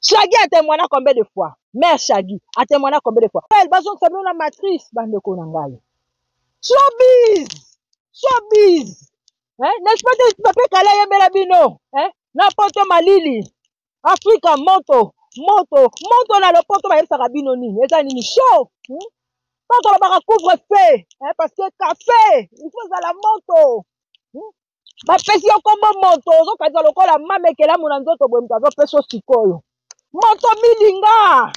Shaggy a témoigné combien de fois? Mère Shaggy a témoigné combien de fois? Elle base sur la matrice, bande konangai. Showbiz! Showbiz! Hein? N'est-ce pas que tu peux caler yembela bino? Hein? N'importe malili. Africa moto. Moto na le poto ba yebisa bino nini? Eza nini show? Quand on va couvre-feu, hein? Parce que café, il faut ça la moto. Ba pesi yo kombo moto, zo kaza lokola mamekela muna nzoto boye mutazo peso sikoyo. Moto milinga.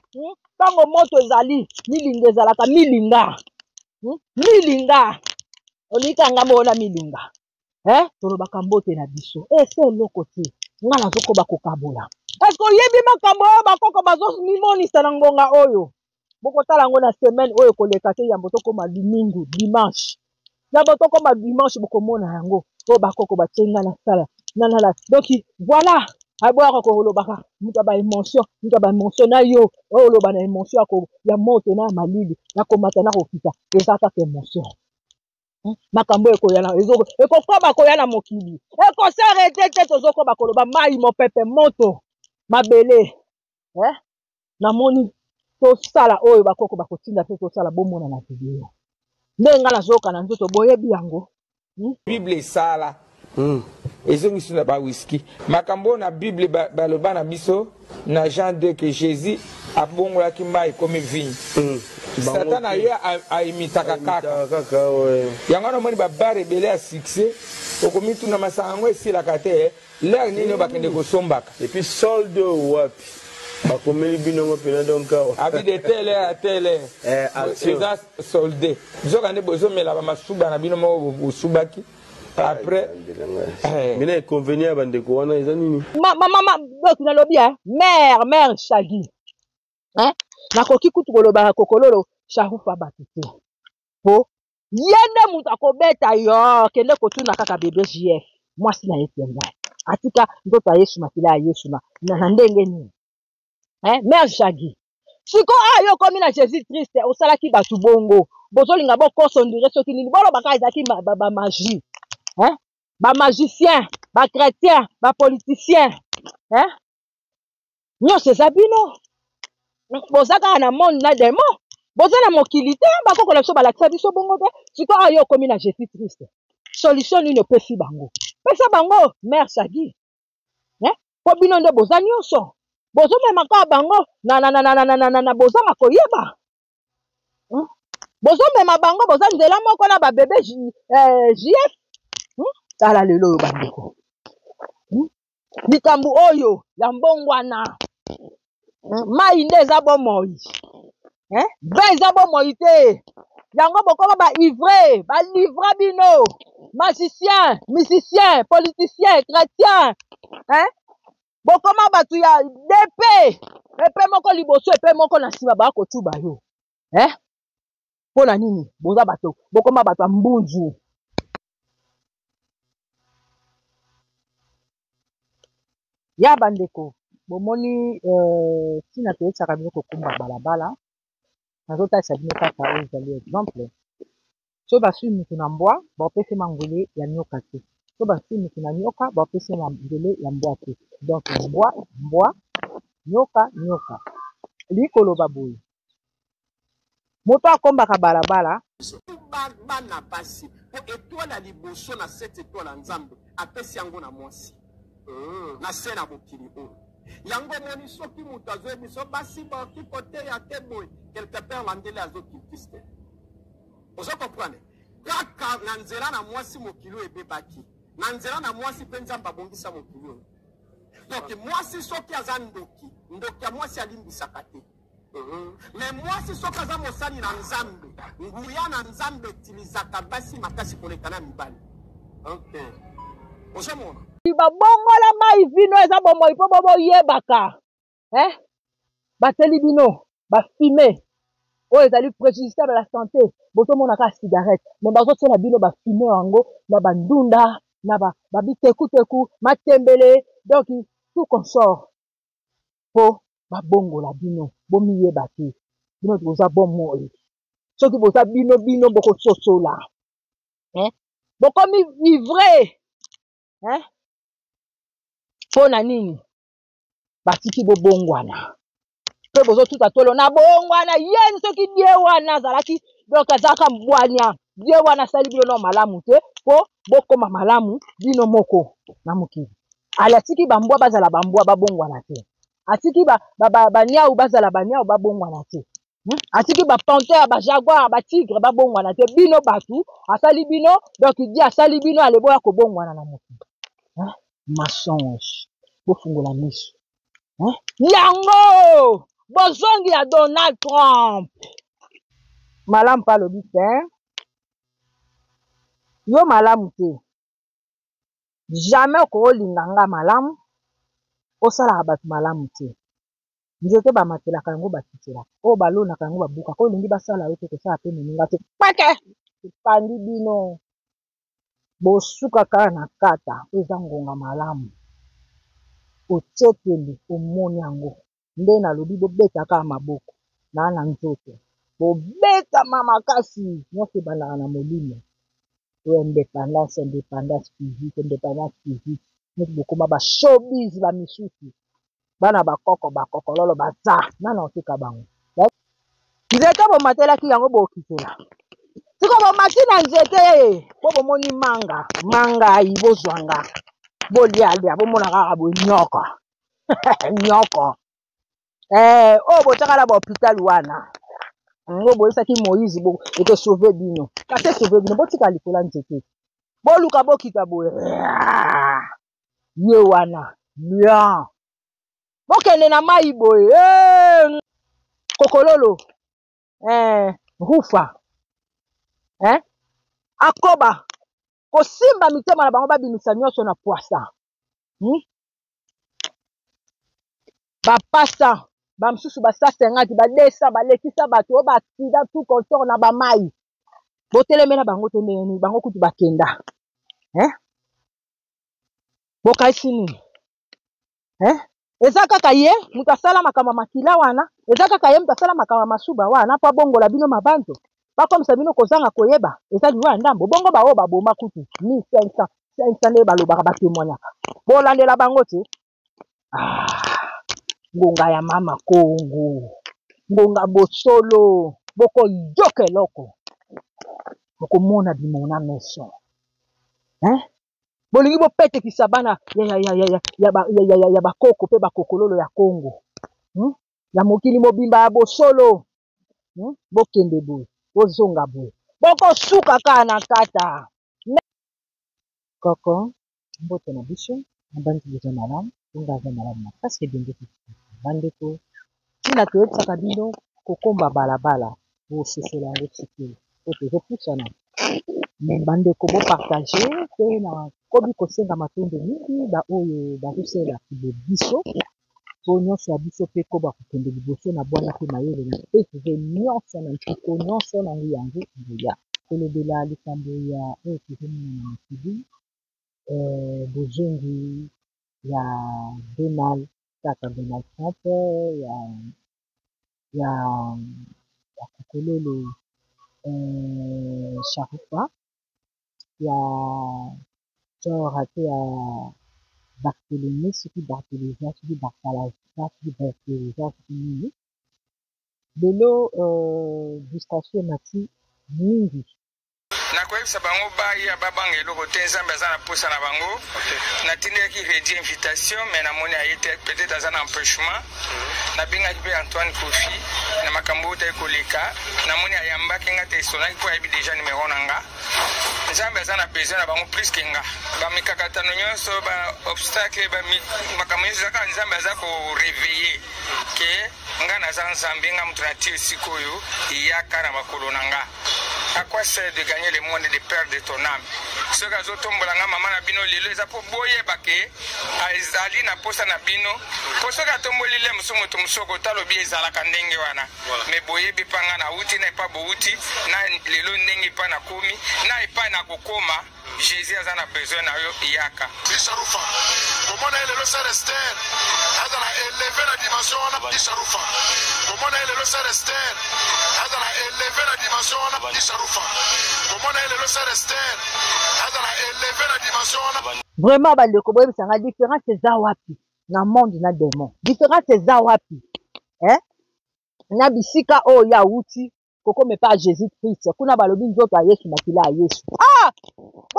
Tango moto ezali, milinga ezalaka milinga. Milinga. Olikanga mona milinga. Tolobaka mbote na biso. Se eloko te. Nga nazokoba kokabola. Est-ce que yebi makambo oyo bakoko bazo mimonisa na ngonga oyo? Bokotala yango na semaine oyo koleka te ya mboto koma dimanche, dimanche. Na mboto koma dimanche bokomona yango. Oyo bakoko batenga na sala. Nanala. Donc voilà. Aboire ko lobaka muta ba émotion na yo o loba na émotion ko ya moto na malili na komata na kopita ezaka ke émotion makambo ekoyana ezoko ekokoba koyana mokili ekosarete te tozokoba koloba mai mopepe moto mabele na moni tosala oyo bakoko bakotinda pe tosala bomona na video ndenga nazoka na nzoto boyebi yango Bible sala ezongisu na ba whisky makambo na Bible baloba na biso na Jean 2 que Jésus abongolaki mai comme vigne Satan a eu a imitaka kaka yango na moni ba rebelle à succès okomitu na masango esilaka te l'air nini bakende kosombaka et puis solde wapi bakomeli binongo pena donc abi de tele c'est ça soldé zokande bozomela ba masuba na bino mo bosubaki après mina inconvénient bandeko wana eza nini mama na lobi mère Shaggy nakoki kutu koloba kokololo shahufa batite po yende mutu akobeta yo kende kotuna kaka bébé JF mwasi na yetenga atika ndoto ya Yesu makila ya Yesu na ndenge nini mère Shaggy siko ayo komi na Jésus Christ osalaki batu bongo bozolinga bokosondire soki nini bolobaka ezaki ba magie ba magicien ba chrétien ba politicien nyonso eza bino bozaka na monde na démon boza na mokili te bakokola biso balakisa biso bongo te sikoyo ayo okomi na Jésus Christ solution nini opesi bango pesa bango mère Shaggy po bino nde boza nyonso bozomemaka bango na bozanga koyeba bozomema bango boza nzela moko na babebe JF tala lelo oyo bandeko likambo oyo ya mbongwana mai nde eza bomoi be eza bomoi te yango bokoma baivre balivra bino magicien musicien politicien chrétien bokoma batu ya DP epe moko liboso epe moko na nsima bakotuba yo mpona nini boza bato bokoma bato ya mbunzu ya bandeko bomoni tina toyesaka bino kokumba balabala nazotalisa bino kaka oyo ezali exemple so basui mutu na mbwa baopesi mangwele ya nyoka te so basui mutu na nyoka baopesi mangwele ya mbwa te donc mbwa nyoka likoloba boye moto akombaka balabala bana basi po étoile ya liboso na 7 étoile ya nzambe apesi yango na mwasi na se na mokili oyo yango moni soki moto azoyebi so basi baoki koteya te boye quelque part landele azokilkisi te ozo comprendre kaka na nzela na mwasi mokili oyo ebebaki na nzela na mwasi mpe nzambe abongisa mokili oyo donc mwasi soki aza ndoki ya mwasi alimbisaka te mais mwasi soki aza mosali na nzambe nguya na nzambe etilizaka basi makasi koleka na mibali ozomona babongola mai vino eza bomoi mpo boyebaka bateli bino bafime oyo ezali préjudiciable à la santé bozomonaka cigarette me bazotiela bino bafime yango na bandunda na babitekuteku matembele donc tout consort mpo babongola bino bomiyeba te bino boza bomoi soki boza bino bokososola bokomi ivre mpo na nini batiki bobongwana pe bozo tuta tolo na bongwana yen soki die wana zalaki donc azaka mbwania die wana sali bino no malamu te po bokoma malamu bino moko na mokili ala tiki bambwa bazala bambwa babongwana te atiki banyau bazala banyau babongwana te atiki panthère jaguar tigre babongwana te bino batu asali bino donc die asali bino aleboya kobongwana na mokili mensonge bofungola miso yango bozongi ya Donald Trump malamu pa lobi te yo malamu te jamais okolinga nga malamu osalaka bato malamu te nzete bamatelaka yango bakitelaka oyo balonaka yango babukaka oyo olingi basala yo te kosala pe moninga te pake epandi bino bosuka kaka na kata oyo eza ngonga malamu otekeli omoni yango nde nalobi bobetaka maboko na nzoto bobetama makasi nyonso ebandaka na molimo oyo indépendance physique neti bokoma bashowbiz bamisusu bana bakokololo baza nana oteka bango nzete bomatelaki yango bokitela siko bomati na nzete po bomoni mangai bozwanga bolialia bomona kaka boye nyoko nyoko oyo botakala bahôpital wana ngo boyisaki Moïse eke sauve bino kasi sauve bino botika likola nzete boluka bokita boye ye wana lion bokende na mai boye kokololo rufa akoba kosimba mitema na bango babimisa nyonso na poisa bapasa bamisusu basasengati badesa balekisa bato oyo basida tout consort na bamai botelemela bango te ndeni bango kutu bakenda bokaisi nini eza kaka ye moto asala makambo makila wana eza kaka ye moto asala makambo masuba wana po abongola bino mabanzo bakomisa bino kozanga koyeba eza liwa ndambo bongo baoyo baboma kutu 1500 nde balobaka batémoignaka bolandela bango te ngonga ya mama Kongo ngonga bosolo bokoyoka eloko bokomona bimona meso bolingi bopetekisa bana ya bakoko mpe bakokololo ya Kongo ya mokili mobimba ya bosolo bokende boye bozonga boye bokosuka kaka na kata koko mbote na biso nabandi boza malamu ongaza malamu makasi ebende bandeko ntina toyebisaka bino kokomba balabala bososola yango sikili po tozopusana me bandeko bopartage mpe na kobi kosenga matondo mingi baoyo bazosala kilo biso po nyonso ya biso mpe koba kokende liboso na bwana mpe mayele na pese nyonso na mpiko nyonso na ngu yango boya kolobela likambo ya oyo tozomona na mokili bozongi ya Donald Trump ya kokololo Sharufa ya genre te ya Barthélemy soki Barthélemy soki Barthalaza soki Barthélemy soki nini lelo distraction emati mingi nakoyebisa bango baya babanga eloko te nzambe aza na posa na bango natindaki redi invitation mais namoni aye te peut-être aza na empêchement nabengaki mpe Antoine Kofi na makambo oyo tayi koleka namoni ayambaki nga te esonaki mpo ayebi deja numero na nga nzambe aza na besoin na bango plus ke nga bamikakatano nyonso baobstacle makambo nyonso ezaka nzambe aza koreveille ke nga naza nzambe nga moto natie esika oyo eyaka na makolo na nga. À quoi sert de gagner le monde et de perdre ton âme? Ce que je tombe là, maman na bino lelo, ça pour boyer baké, azali na posa na bino. Pour ce que tombe lile musomo tumsoko talo bi ezala kandenge wana. Mais boyer bipanga na uti na pa bouti, na lelo ndenge pa na komi, na pa na kokoma. Jésus a besoin na yo yaka. Bisharufa. Comment on est le Esther? Adana élever la dimension on a Bisharufa. Comment on est le Esther? Adana élever la dimension on a Bisharufa. Comment on est le Esther? Adana élever la dimension on a. Vraiment bandeko boye bisanga différence eza wapi? na monde na démon. Différence eza wapi? Na bisika oyo ya wuti koko me pa Jésus Christ. Kuna balobi nzoto ya Yesu makila ya Yesu.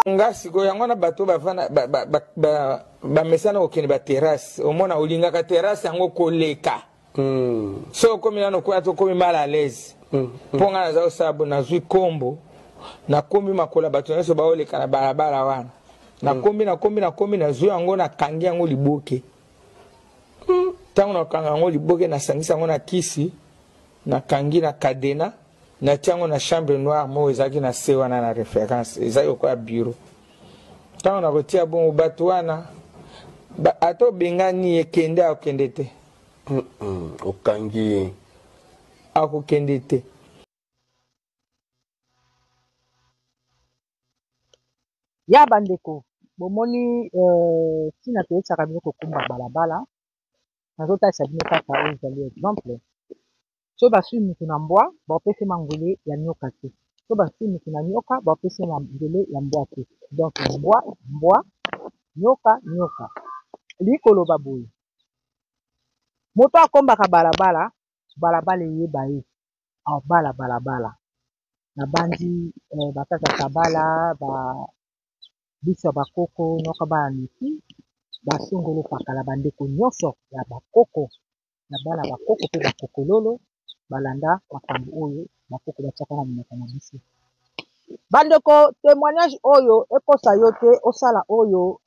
Nga siko yango na bato bafana ba mesana okende ba terrasse. Omona olinga ka terrasse yango koleka. So komi nano kwa to komi mal à l'aise. Ponga na zao sabo na zui kombo. Na komi makola bato nyeso ba oleka na barabara wana. Na komi na zui yango na kangi yango liboke. Tango na kanga yango liboke na sangisa yango na kisi. Na kangi na kadena. Na tiango na chambre noire mo ezaki na se wana na référence. Ezaki kwa bureau. Tango na kotia bon bato wana. Ato bengani ekende akende te. Okangi. Ako kende te. Ya bandeko, bomoni tina toyetsaka bino kokumba balabala. Nazotalisa bino kaka oyo ezali exemple. So basui mutu na mbwa, bapesi mangwele ya nyoka te. So basui mutu na nyoka, bapesi mangwele ya mbwa te. Donc mbwa, nyoka. Likoloba boye. Moto akombaka balabala, balabala eyeba ye. Bala balabala. Na bandi batata kabala, biso bakoko nyoka ba niki, basongolo pakala bandeko nyonso ya bakoko, na bala bakoko pe bakokololo, balanda makambo oyo bakoko batiaka na minoko na biso. Bandeko témoignage oyo ekosa yo te osala oyo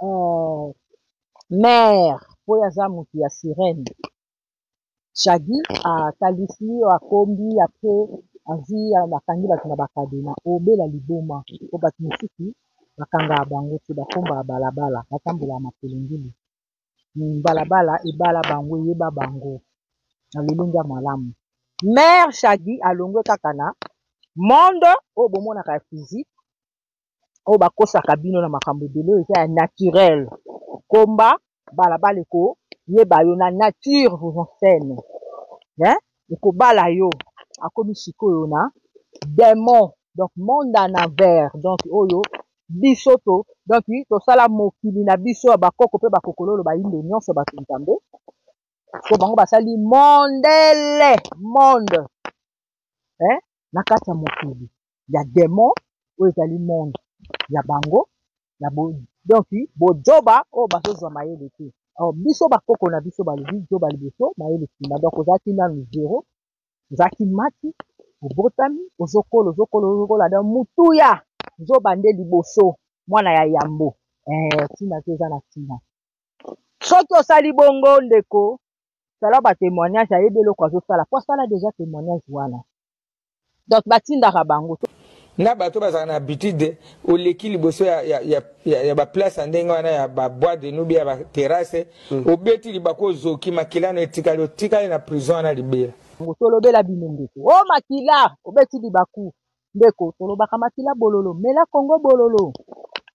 mère oyo aza motu ya sirène. Shagi atalisi akombi apre azi bakangi bato na bakadena obela liboma po bato mosusu bakanga bango te bakomba balabala batambola makelengeli. Balabala ebala bango eyeba bango na lolenge ya malamu. Mère Shagi alongwe kaka na monde oyo bomonaka ya physique oyo bakosaka bino na makambo ebele oyo eza ya naturel. Komba balabala eko yeba yo na nature vous enseigne. Ekobala yo akomi sikoyo na démon, donc monde en envers, donc oyo biso to donc tosala mokili na biso ya bakoko pe bakokololo bayindo nyonso bato nzambe so bango basali mondele monde na kati ya mokili ya démon oyo ezali monde ya bango ya donc bojoba oyo bazozwa mayele te. Alors biso bakoko na biso balobi joba liboso mayele nsima, donc ozalaki nanu zero, ozalaki mati obotami ozokola donc mutuya nzoba nde liboso mwana ya yambo ntina te eza na ntina. Soki osali bongo ndeko sala batémoignage ayebi eloko azosala po asala déjà témoignage wana, donc batindaka bango na bato bazaka na habitude oleki liboso ya baplace ndenge wana ya babois de nubi ya baterrasse obeti libako ozoki makilano etikali otikali na prison wana libela tolobela bino ndeko o makila obeti libaku ndeko tolobaka makila bololo mela kongo bololo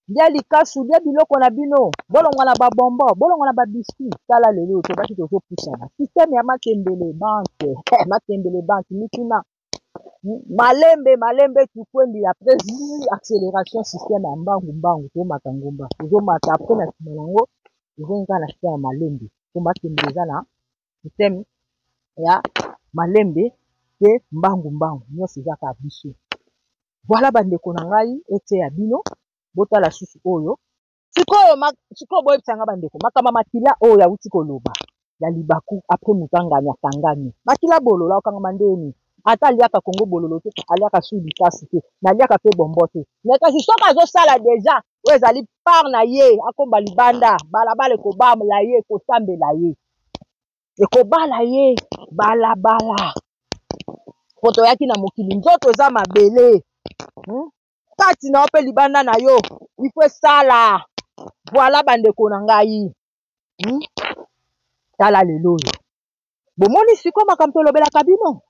bia likasu bia biloko na bino bolongwa na babombo bolongwa na babiskuit tala lelo tobaki tozopusana systeme ya matembele banke matembele banke mituna malembe tukwendi après accélération système ya mbangu tomata ngomba tozomata après na nsima nango tozonga na système ya malembe po matembele eza na système ya malembe pe mbangu nyonso eza ka biso. Voilà bandeko na ngai ete ya bino botala susu oyo sikoyo boyebisanga bandeko makama makila oyo yawuti koloba ya libaku après mutanganya tangani makila bololo okangama ndeni ata aliaka kongo bololo te aliaka su likasi te naliaka pe bombo te me kasi soki azosala deja oyo ezali par na ye akomba libanda balabala ekobala ye ekosambela ye ekobala ye balabala po toyaki na mokili nzoto eza mabele kati na yo mpe libanda na yo ifo esala. Voilà bandeko na ngai tala lelo oyo bomoni sikoyo makambo tolobelaka bino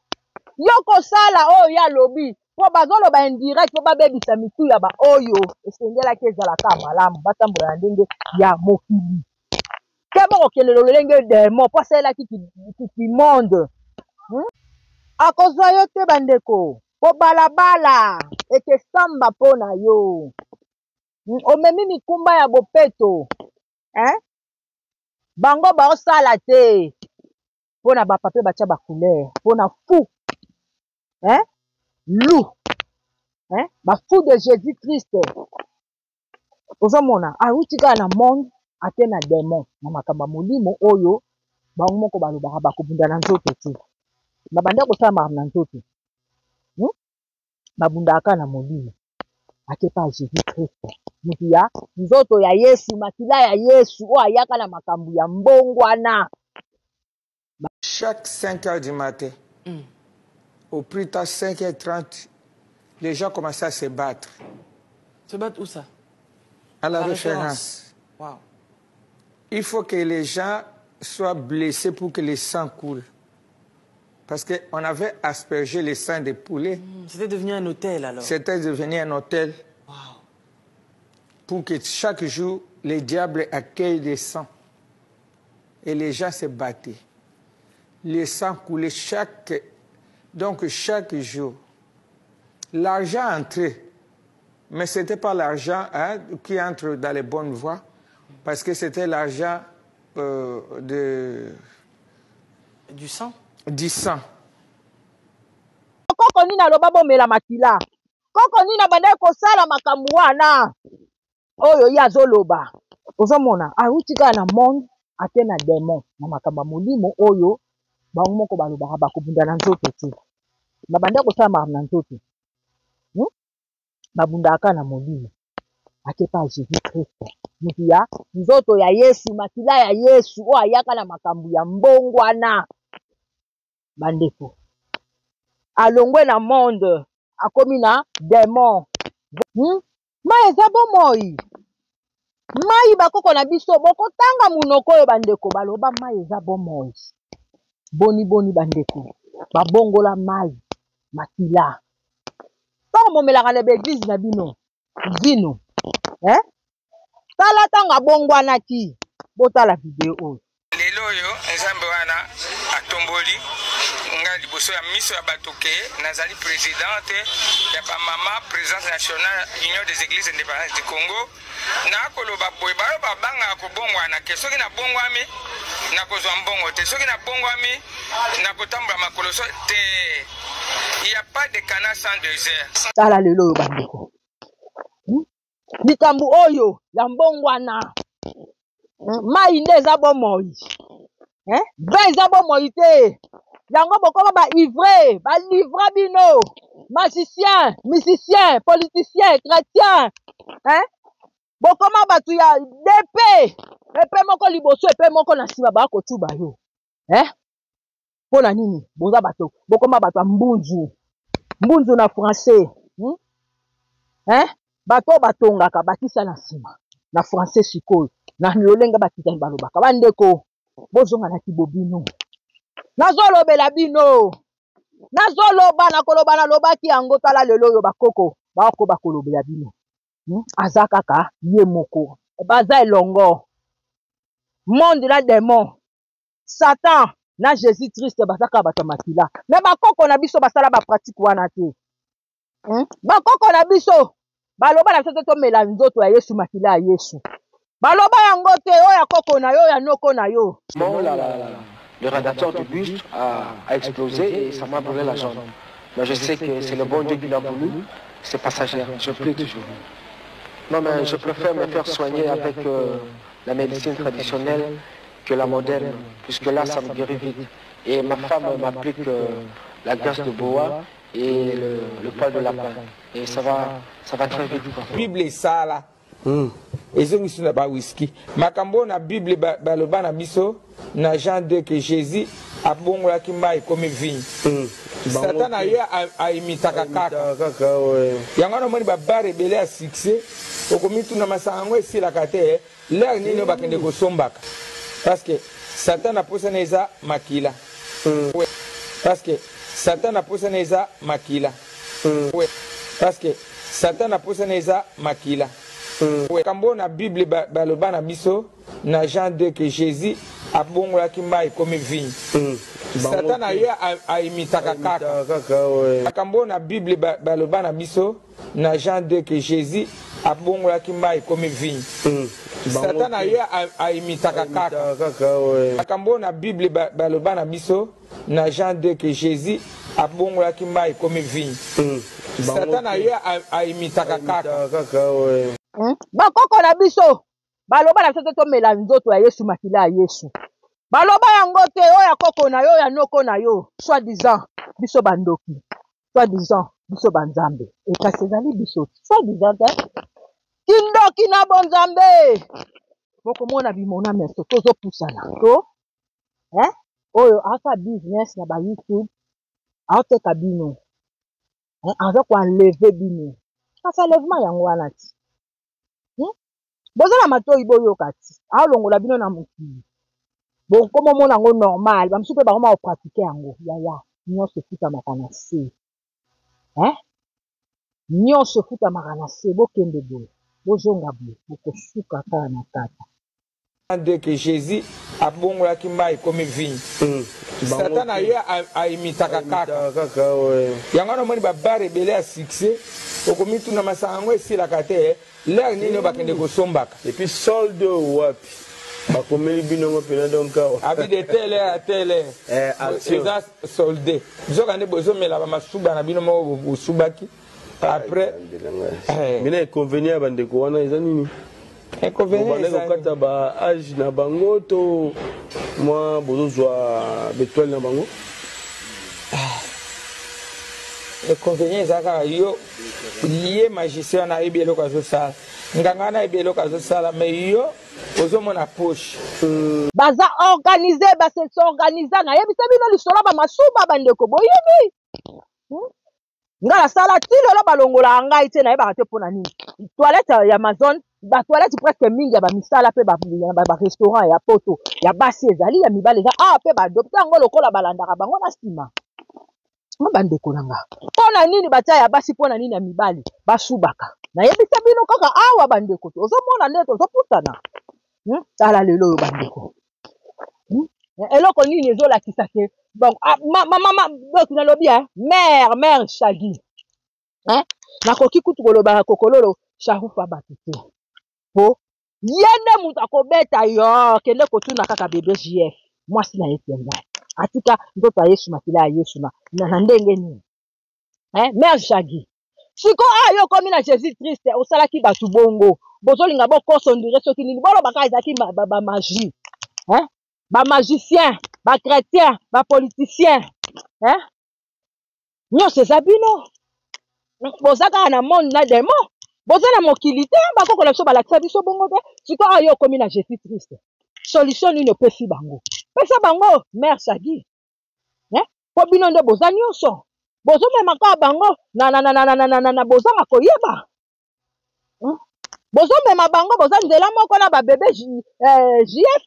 yo kosala oyo ya lobi po bazoloba indirect po babebisa mitu ya baoyo esengelaki ezalaka malamu batambola na ndenge ya mokili te bokokende lolenge demo po asalelaki kimonde akozwa yo te bandeko po balabala ekesamba mpo na yo omemi mikumba ya bopeto bango baosala te mpona bapape batya bacouleur mpona fou loup bafou de Jésus Christ ozomona awuti kaka na monde ate na démon na makambo ya molimo oyo bango moko balobaka bakobunda na nzoto te babanda kosala makambo na nzoto babundaka kaka na molimo ate pa Jésus Christ mutu ya nzoto ya Yesu makila ya Yesu oyo ayaka na makambo ya mbongwana. Chaque 5 heures du matin, au plus tard 5h30, les gens commençaient à se battre. Se battre où ça? À la référence. Wow. Il faut que les gens soient blessés pour que le sang coule. Parce qu'on avait aspergé le sang des poulets. C'était devenu un hôtel alors. C'était devenu un hôtel. Wow. Pour que chaque jour, les diables accueillent des sangs. Et les gens se battaient. Les sangs coulaient chaque jour. L'argent entrait. Mais ce n'était pas l'argent qui entre dans les bonnes voies. Parce que c'était l'argent du sang. Du sang. Koko nina loba bomela makila. Koko nina banda kosala makambo wana. Oyo ya zoloba. Ozomona awuti kaka na monde ate na démon na makambo ya molimo oyo bango moko balobaka bakobunda na nzoto te. Babanda kosala makambo na nzoto. Babundaka kaka na molimo ate pa Jésus Christ. Mutu ya nzoto ya Yesu makila ya Yesu oyo ayaka na makambo ya mbongwana. Bandeko alongwe na monde akomi na démon. Mai eza bomoi. Mai bakoko na biso bokotanga munoko oyo bandeko baloba mai eza bomoi. Boni bandeko babongola mai makila. Tango momelaka na église na bino vino tala tanga bongwanaki botala video oyo. Lelo oyo nzambe wana atomboli nga liboso ya miso ya batoke nazali présidente ya bamama présidence nationale union des églises indépendantes du Congo nakoloba boye bayo babangaka kobongwana ke soki nabongwami nakozwa mbongo te soki nabongwami nakotambola makolo te. Il n'y a pas de canard sans désert. Tala lelo oyo bandeko likambo oyo ya mbongwana mai nde eza bomoi vin eza bomoi te yango bokoma baivre balivra bino musicien politicien chrétien bokoma bato ya depe epe moko liboso epe moko na nsima bakotuba yo mpona nini boza bato bokoma bato ya mbunzu na français bato batongaka bakisa na nsima na français sikoyo na lolenga bakitani balobaka bandeko bozonga na kibo bino nazolobela bino nazoloba nakoloba nalobaki yango tala lelo oyo bakoko bako bakolobela bino aza kaka ye moko baza elongo monde na démon Satan na Jésus Christ baza kaka bato makila me bakoko na biso basala bapratique wana te bakoko na biso baloba na biso te tomela nzoto ya Yesu makila ya Yesu baloba yango te oya koko na yo ya noko na yo. Le radiateur du buste a explosé et ça m'a brûlé la jambe. Mais je sais que c'est le bon Dieu qui l'a voulu, c'est passager, je prie toujours. Non, mais je préfère me faire soigner avec la médecine traditionnelle que la moderne, puisque là, ça me guérit vite. Et ma femme m'applique la graisse de boa et le poil de lapin. Et ça va très vite. La Bible est ça là. Ezongisu na ba whisky. Makambo na Bible baloba na biso na Jean 2 que Jésus abongola kimba comme vigne. Satan a eu a imitaka kaka. Yango na moni ba bare belé à succès. Okomitu na masango esi la kate l'air nino bakende ko sombaka. Parce que Satan a posé neza makila. Parce que Satan a posé neza makila. Parce que Satan a posé neza makila. Kambo na Bible baloba na biso na Jean 2 que Jésus abongola kimba comme vigne. Satan a eu a imitaka kaka. Kambo na Bible baloba na biso na Jean 2 que Jésus abongolaki mai ekomi vigne. Satana ye aimitaka kaka. Makambo na Bible baloba na biso na Jean 2 que Jésus abongolaki mai ekomi vigne. Satana ye aimitaka kaka. Bakoko na biso baloba na biso tomela nzoto ya Yesu makila ya Yesu. Baloba yango te oya koko na yo ya noko na yo soi disant biso bandoki. Soi disant biso banzambe. Ekasi ezali biso soi disant kindoki na bonzambe. Bokomona bimona meso tozopusana to oyo aka business na ba YouTube aoteka bino aza koenleve bino kasi enlèvement yango wana ti bozala matoi boyoka ti aolongola bino na mokili bokomomona yango normal bamosusu mpe bakoma kopratike yango yaya nyonso efutamaka na se nyonso efutamaka na se bokende boye bozonga boye bokosuka kaka na kata de que Jésus abongolaki mai ekomi vigne. Satana ye aimitaka kaka. Yango na moni ba rebele ya succès okomi tuna masanga ngo esilaka te l'air nini bakende kosombaka. Et puis solde wapi bakomeli binongo pena donc abi de tele à tele eza soldé bisoka nde bozomela bamasuba na bino moko bosubaki après mina inconvénient bandeko wana eza nini kokata ba age na bango to moi bozozwa betoile na bango inconvénient ezaka yo ye magicien na yebi eloko azosala nganga na yebi eloko azosala mais yo ozomona poche baza organisé basese organiza na yebisa bino lisolo bamasuba bandeko boyebi nga nasala ti lelo balongola ngai te nayebaka te mpo na nini toilette ya Amazon batoilette presque mingi ya bamisala mpe barestaurant ya poto ya basi ezali ya mibale eza mpe badopte yango lokola balandaka bango na nsima bandeko na nga mpo na nini batia ya basi mpo na nini ya mibale basubaka nayebisa bino kaka awa bandeko te ozomona nde tozoputana tala lelo oyo bandeko eloko nini ezolakisa ke donc mama nalobi mère Shagi nakoki kutu kolobaka kokololo sharufa bato te po ye nde moto akobeta yo kende kotuna kaka bebe JF mwasi na ye tengai atika nzoto ya Yesu makila ya Yesu na ndenge nini mère Shagi siko yo okomi na Jésus Christ osalaki bato bongo bozolinga bokosondire soki nini bolobaka ezalaki bamagie bamagicien bachrétien bapoliticien nyonso eza bino boza kaka na monde na demo boza na mokili te bakokola biso balakisa biso bongo te sikoyo yo okomi na Jésus Christ solution nini opesi bango pesa bango mère Shagi po bino nde boza nyonso bozomemaka bango na bozanga koyeba bozomema bango boza nzela moko na babebe JF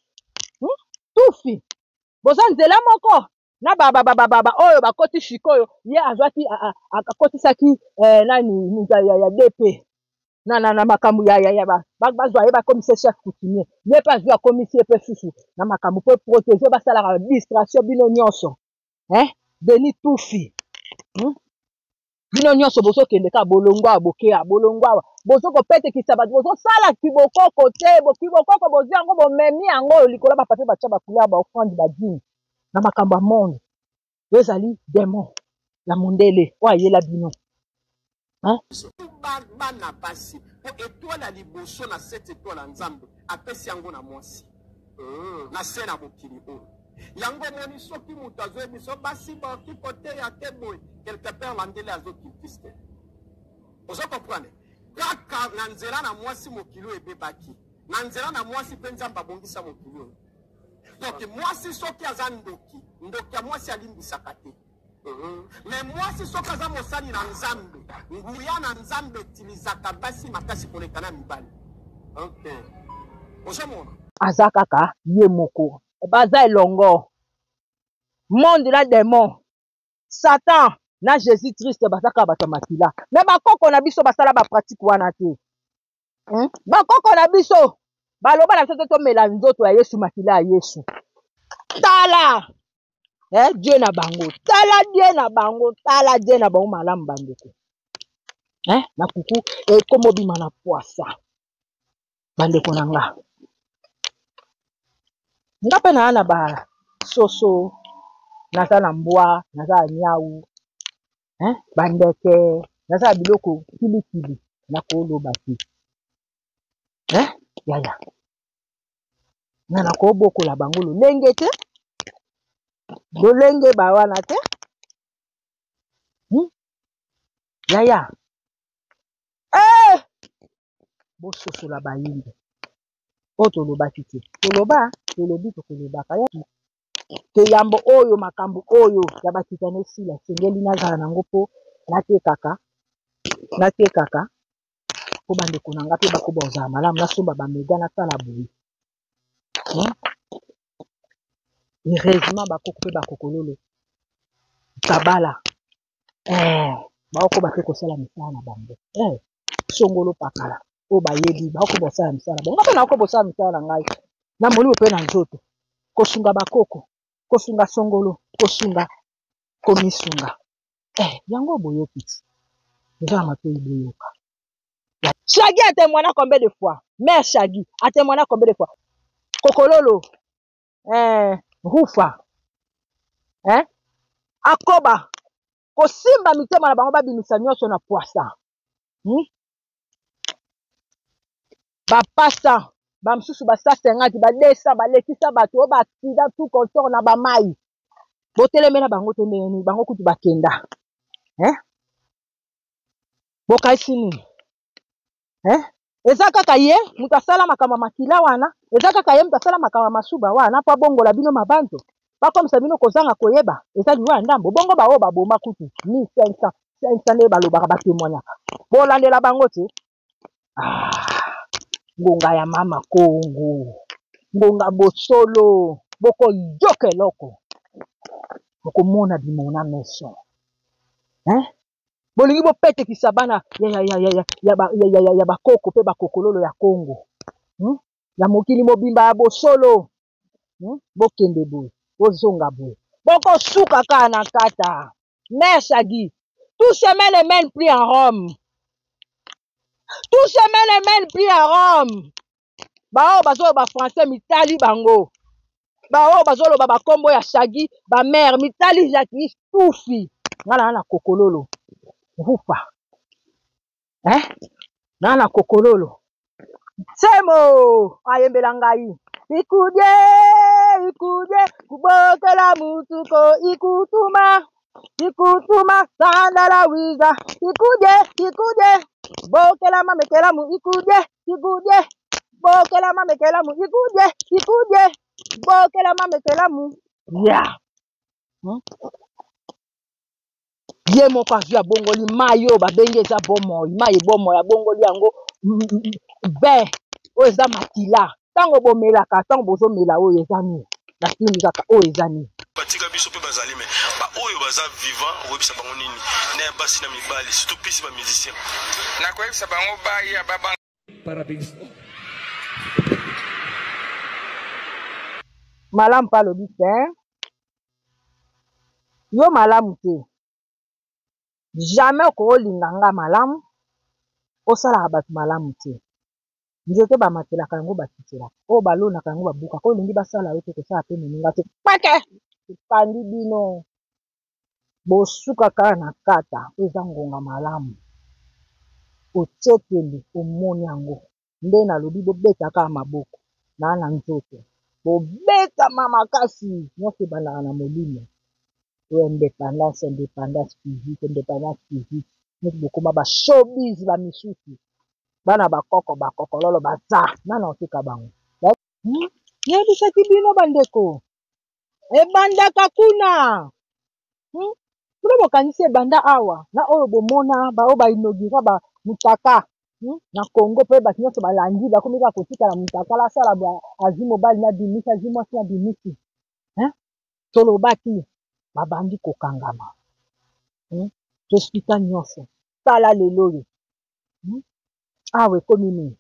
tufi boza nzela moko na oyo bakoti shikoyo ye azwaki akotisaki nani ya DP na makambo ya bazwa ye bakomisi chef coutumier ye mpe azwi akomisi ye mpe susu na makambo mpe protege basalaka distraction bino nyonso Denis tufi bino nyonso bozokende ka bolongo awa bokeya bolongo awa bozokopetekisa bato bozosala kibokoko te kibokoko bozwi yango bomemi yango likolo bapapie batya bacouleur baofrande badini na makambo ya monde ezali demon ya mondele oyo ayela bino bana basi po étoile ya liboso na 7 étoile ya nzambe apesi yango na mwasi na se na mokili oyo yango moni soki moto azoyebi so basi baoki koteya te boye quelque part landele azokilkis te ozo comprendre kaka na nzela na mwasi mokili oyo ebebaki na nzela na mwasi mpe nzambe abongisa mokili oyo donc mwasi soki aza ndoki ya mwasi alimbisaka te mais mwasi soki aza mosali na nzambe nguya na nzambe etilizaka basi makasi koleka na mibali ozomona aza kaka ye moko baza elongo monde na démon Satan na Jésus Christ baza kaka bato makila mais bakoko na biso basala bapratique wana te bakoko na biso baloba na biso tomela nzoto ya Yesu makila ya Yesu tala Dieu na bango tala Dieu na bango malamu bandeko hein na kuku et comme bima na poisa bande konanga ngape na ana ba soso naza na mbwa naza nyau hein bandeke naza biloko kili na koloba ti hein yaya na ko bokola bango lolenge te lolenge ba wana te yaya bososola bayimbe o tolobaki te tolobi tokolobaka te yambo oyo makambo oyo ya bakitana esila sengeli nazala nango mpo natekaka po bandeko na nga mpe bakoba ozala malamu nasomba bamega nasala boye heureusement bakoko mpe bakokololo kabala baokoba mpe kosala misala na bango songolo pakala oyo bayebi baokoba osala misala bango mpe naokoba osala misala na ngai na molimo mpe na nzoto kosunga bakoko kosunga songolo kosunga komisunga yango boyoki ti eza na matoi boyoka Shaggy a témoigné combien de fois? Mère Shaggy a témoigné combien de fois? Kokololo, Rufa, Akoba, Kosimba mitema na bango babimisa nyonso na poisa. Ba pasta, ba msusu ba 150, ba 200, ba lekisa bato ba accident tout consort na ba mai. Boteleme na bango tendeni, bango kutu bakenda. Bokaisi nini? Eza kaka ye mutasala makama makila wana eza kaka ye mutasala makama masuba wana pa bongola bino mabanto bakomisa bino kozanga koyeba eza liwa ndambo bongo baoyo baboma kutu 1500 nde balobaka batémoignaka bolandela bango te ngonga ya mama Kongo ngonga bosolo bokoyoka eloko bokomona bimona meso bolingi bopetekisa bana ya bakoko mpe bakokololo ya Kongo ya mokili mobimba ya bosolo bokende boye bozonga boye bokosuka kaka na kata Mère Shaggy tout se mène et mène plus en Rome tout se mène et mène plus en Rome bao bazoloba français mitali bango bao bazoloba bakombo ya Shaggy ba mère mitali Jacques tufi ngala na kokololo Rufa nana kokololo semo ayembela ngai ikudye kubokela mutuko ikutuma sandala wiza ikudye bokela mamekela mu ikudye bokela mamekela mu ikudye bokela mamekela mu ye moko azwi abongoli mai oyo babengi eza bomoi mai bomoi abongoli yango oyo eza makila ntango bomelaka ntango bozomela oyo eza nini nasimi kaka oyo eza nini batika biso mpe bazali me baoyo baza vivant oyebisa bango nini na ya basi na mibali surtout pisi bamusicien nakoyebisa bango baya parabéns malamu mpe alobi te yo malamu te jamais okolinga nga malamu osalaka bato malamu te nzete bamatelaka yango bakitelaka oyo balonaka yango babukaka olingi basala yo te kosala pe moninga te pake epandi bino bosuka kaka na kata oyo eza ngonga malamu otekeli omoni yango nde nalobi bobetaka maboko na nzoto bobetama makasi nyonso ebandaka na molimo indépendance physique neti bokoma bashowbiz bamisusu bana bakokololo baza nana otika bango yebisaki bino bandeko ebandaka kuna kuna bokanisi ebanda awa na oyo bomona baoyo bainaugura bamutaka na Congo mpe bato nyonso balandi bakomi kaka kotikala mutaka lasala azwi mobali na bimisi azwi mwasi na bimisi tolobaki babandi kokangama hospital nyonso tala lelo oyo awa ekomi nini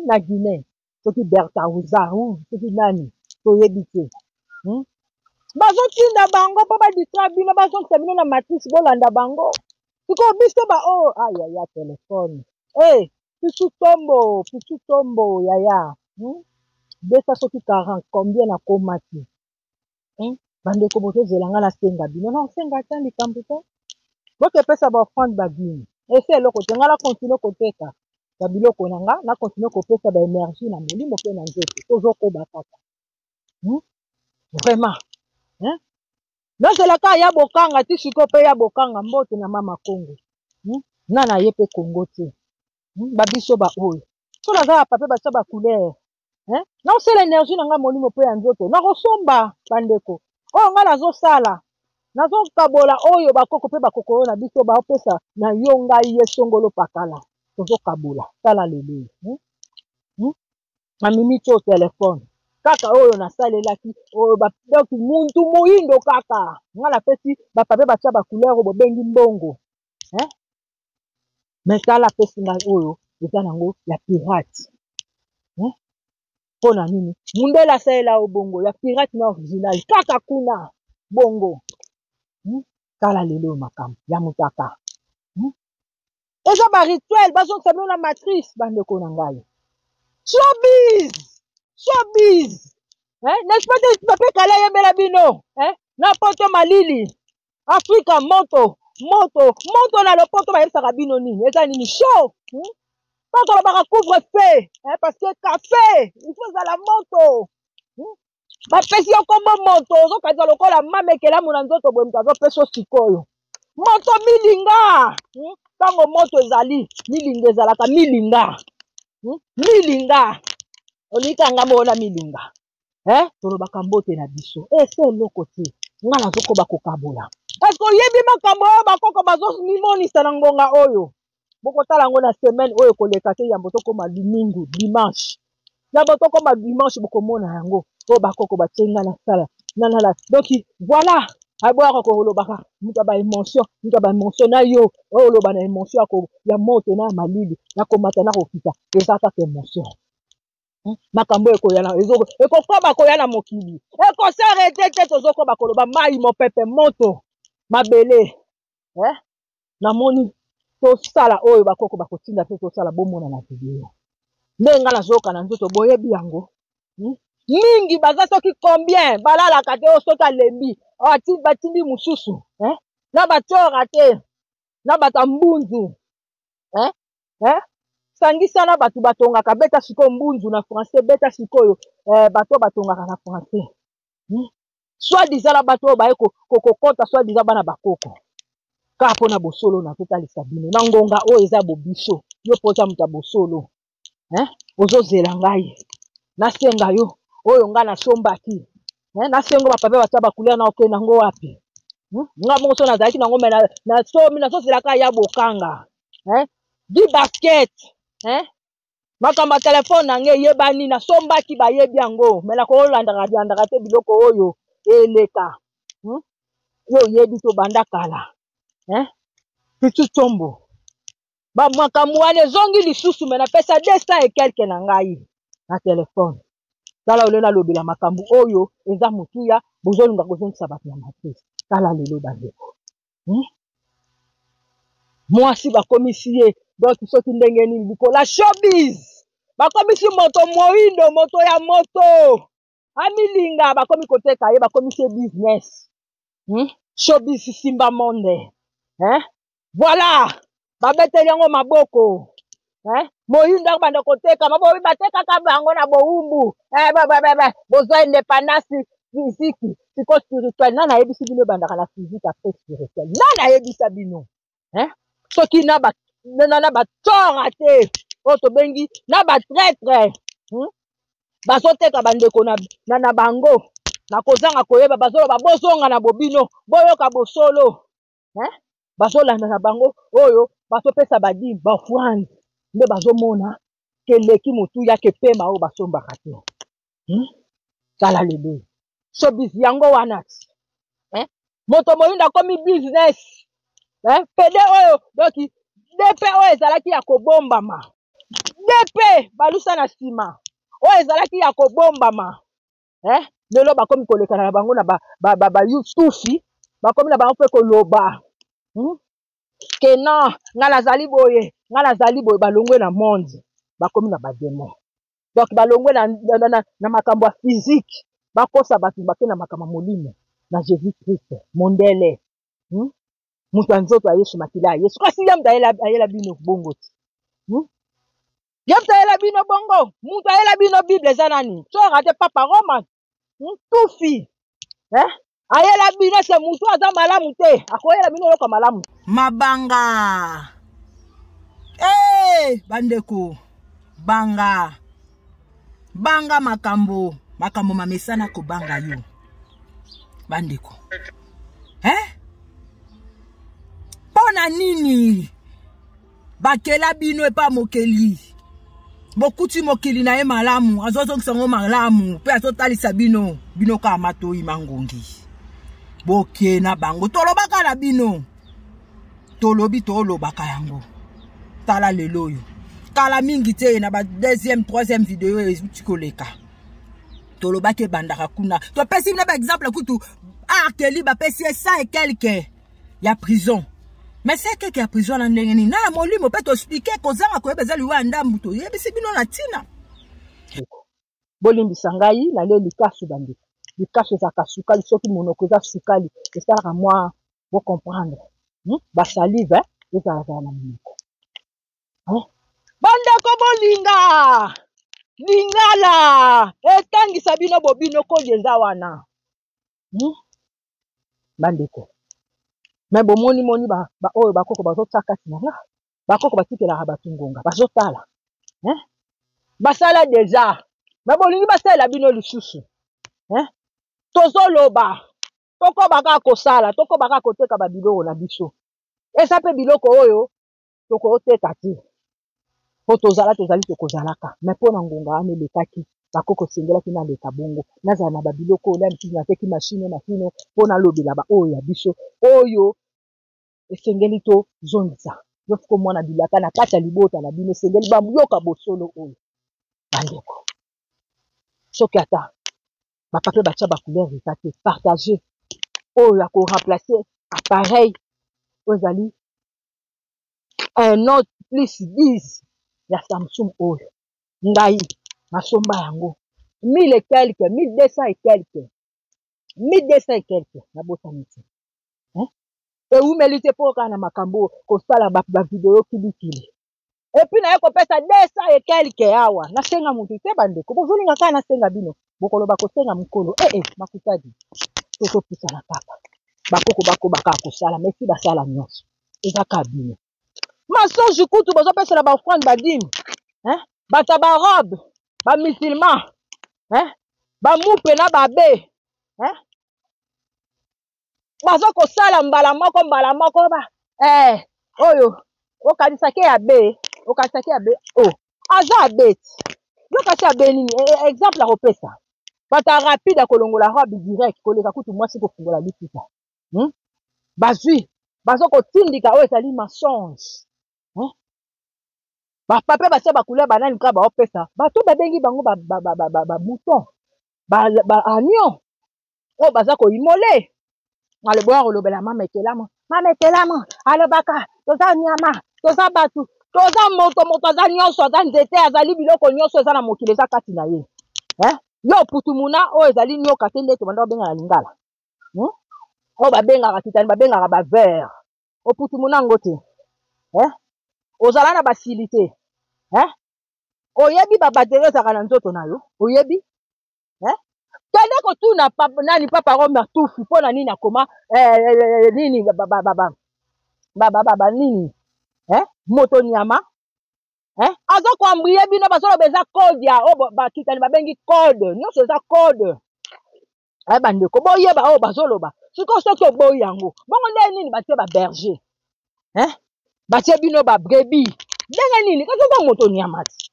na Guinée soki Bertauza soki nani toyebi te bazotinda bango mpo badistra bino bazongisa bino na matrice bolanda bango Siko biso ba oh aya téléphone. Pichu tombo yaya. Beta soki 40 combien na komati? Bande ko boto zelanga la senga bino na senga tandi kambuto. Boke pesa ba offrande ba bino. Ese eloko te ngala continue koteka. Ba biloko nanga na continue kopesa ba énergie na molimo pe na nzoto. Tozo ko bakata. Vraiment. Non c'est la ka ya bokanga ti siko pe ya bokanga mbote na mama Congo. Nana ye pe Congo te. Ba biso ba oyo. So la za pape ba ba couleur. Non c'est l'énergie nanga molimo pe ya nzoto. Na kosomba bandeko. Oh nga nazo sala. Nazo kabola oyo bakoko pe bakoko oyo na biso ba opesa na yo ngai ye songolo pakala. Tozo kabola. Sala lelo. Mamimi to téléphone. Kaka oyo na salelaki oyo ba donc muntu moyindo kaka. Nga la pesi ba pape ba tia ba couleur bo bengi mbongo. Mais sala pesi na oyo eza nango ya pirate. Pona nini? Mundela saela obongo ya pirate na original. Kaka kuna bongo. Kala lelo makambo ya mutaka. Eza ba rituel bazo sabino na matrice bandeko na ngai. Showbiz. N'est-ce pas des papiers kala yembela bino? Na poto malili. Afrika moto na lopoto ba yebisa bino nini? Eza nini show? Quand on va couvre-feu, parce que café, il faut à la moto. Ba pesi yo kombo moto, zo kaza lokola mamekela muna nzoto boye mutazo peso sikoyo. Moto milinga. Tango moto ezali, milinga ezalaka milinga. Milinga. Olika nga mona milinga. Tolobaka mbote na biso. Se eloko te. Nga nazoko bakokabola. Parce que yebi makambo oyo bakoko bazo mimonisa na ngonga oyo. Boko tala ngo na semaine oyo koleka te ya mboto koma dimanche dimanche. Na boto koma dimanche boko mona yango. O bakoko batsenga na sala. Nanala. Donc voilà. Aboa ko lobaka muta ba émotion na yo. O loba na émotion ko ya moto na malili. Na komata na ofita. Ezaka ke émotion. Makambo ekoyana ezoko ekokoba koyana mokili. Eko s'arrêter te tozoko bakoloba mai mopepe moto. Mabele. Na moni tosala oyo bakoko bakotinda pe tosala bomona na video. Ndenga nazoka na nzoto boyebi yango. Mingi baza soki combien balalaka te soki alembi ati batindi mususu na batora te na batambunzu sangisa na batu batongaka beta siko mbunzu na français beta sikoyo bato batongaka na français soit disala bato baye kokokota soit disala bana bakoko ka pona bosolo na totalisa bino na ngonga oyo eza bobiso yo poza muta bosolo ozozela ngai nasenga yo oyo nga nasombaki nasengo bapape batia bacouleur na oke nango wapi nga mongo so nazalaki nango me nasomi nazozelaka ya bokanga di basket makambo ya telefone nange eyebani nasombaki bayebi yango me nakolandaka te biloko oyo eleka yo oyebi tobanda kala pitu tombo makambo wana ezongi lisusu me napesa 200 et quelque na ngai na telefone tala ole nalobela makambo oyo eza motuya bozolinga kozongisa bato na matrice tala lelo bandeko mwasi bakomisi ye donc soki ndenge nini likola showbiz bakomisi moto moindo moto ya moto amilinga bakomi koteka ye bakomisi ye business showbiz simba monde voilà babeteli yango maboko moyindo banda koteka mabobi batekaka bango na bowumbu bozwa indépendance physique siko spirituel nana ayebisi bino bandaka na physique apres spirituel nana ayebisa bino soki na batora te oyo tobengi na batraitre bazoteka bandeko na bango na kozanga koyeba bazoloba bozonga na bobino boyoka bosolo bazolanda na bango oyo bazopesa badime bafwani nde bazomona keleki motu yake pema oyo basombaka te tala lelo showbiz yango wana moto moyindo akomi business pede oyo doki depe oyo ezalaki ya kobombama depe balusa na nsima oyo ezalaki ya kobombama lelo bakomi kolekana na bango na bayutufi bakomi na bango mpe koloba que non nga nazali boye balongwe na monde bakomi na badémon donc balongwe na makambo ya physique bakosa bato bake na makambo molimo na Jésus Christ mondele mutu ya nzoto ya Yesu makila ya Yesu kasi ye mutu ayela bino bongo ti ye mutu ayela bino bongo mutu ayela bino Bible eza nani so rate papa Roma tufi ayela bino se mutu aza malamu te akoyela bino eloko malamu mabanga bandeko banga makambo mamesana kobanga yo bandeko pona nini bakela bino epa mokeli bokuti mokeli na ye malamu azozongisa ngo malamu pe azotalisa bino ka matoi mangongi boke na bango tolobaka na bino tolobi tolobaka yango tala lelo oyo kala mingi te na ba deuxième troisième vidéo ezikoleka tolobaki bandaka kuna topesi na ba exemple kutu akeli bapesi ça et quelque ya prison mais c'est quelque ya prison na ndenge ni na molimo pe to expliquer kozanga ko ebeza liwa ndambu to yebisi bino na tina bolimbisa ngai na le likasu bandiko likasu za kasukali soki monoko eza sukali esalaka moi bo comprendre ba salive ezalaka na monoko bandeko bolinga lingala etangisa bino bobino kodi eza wana bandeko me bomoni ba oyo bakoko bazotaka tina bakoko batikelaka bato ngonga bazotala basala deja me bolingi basalela bino lisusu tozoloba tokobaka kosala tokobaka koteka babiloko na biso eza mpe biloko oyo tokoteka te po tozali tokozalaka me mpo na ngonga wana elekaki bakoko sengelaki naleka bongo nazala na babiloko oyo namisusu nateki mashine na kino mpo nalobela baoyo ya biso oyo esengeli tozongisa yofuko mwana bilaka na kati ya libota na bino esengeli bayoka bosolo oyo bandeko soki ata bapapie batya bacouleur eza te partage oyo ya koremplace appareil oyo ezali un autre plus 10 ya Samsung oyo ngai nasomba yango 1000 et quelque 1200 et quelque 1200 et quelque na botani te eumeli te mpo kaka na makambo kosala bavideo kilikili epuis naye kopesa 200 et quelque awa nasenga motu te bandeko bozolinga kaka nasenga bino bokoloba kosenga mokolo makutadi tozopusana kaka bakoko bakobaka kosala mesi basala nyonso eza ka bino masongi kutu bozopesela baofrande badime bato barobe bamusulman bamupe na babe bazo kosala mbala moko oyo okanisaki ya be aza abeti yokasi abe nini exemple akopesa bato rapide akolongola robe direct koleka kutu mwasi kofungola liputa bazwi bazo kotindika oyo ezali masonge bapape batia bacouleur banani kaka baopesa bato babengi bango bamouton baagnon oyo baza koimole alobwa kolobela mama ekelama alobaka toza nyama toza bato toza moto aza nyonso aza nzete azali biloko nyonso eza na mokili eza kati na ye yo putumuna oyo ezali nyoka te nde tobanda kobenga na lingala oyo babengaka titani babengaka bavere oputumuna yango te ozala na basili te oyebi babateri ezalaka na nzoto na yo oyebi kende kotuna nani papa Rome atufi mpo na nini akoma nini nini moto nyama aza koambrie bino bazoloba eza code ya oyo bakitani babengi code nyonso eza code bandeko boyeba oyo bazoloba sikoyo soki oboyi yango bongo nde nini batie baberger batie bino babrebi ndenge nini kasi oza moto nyama ti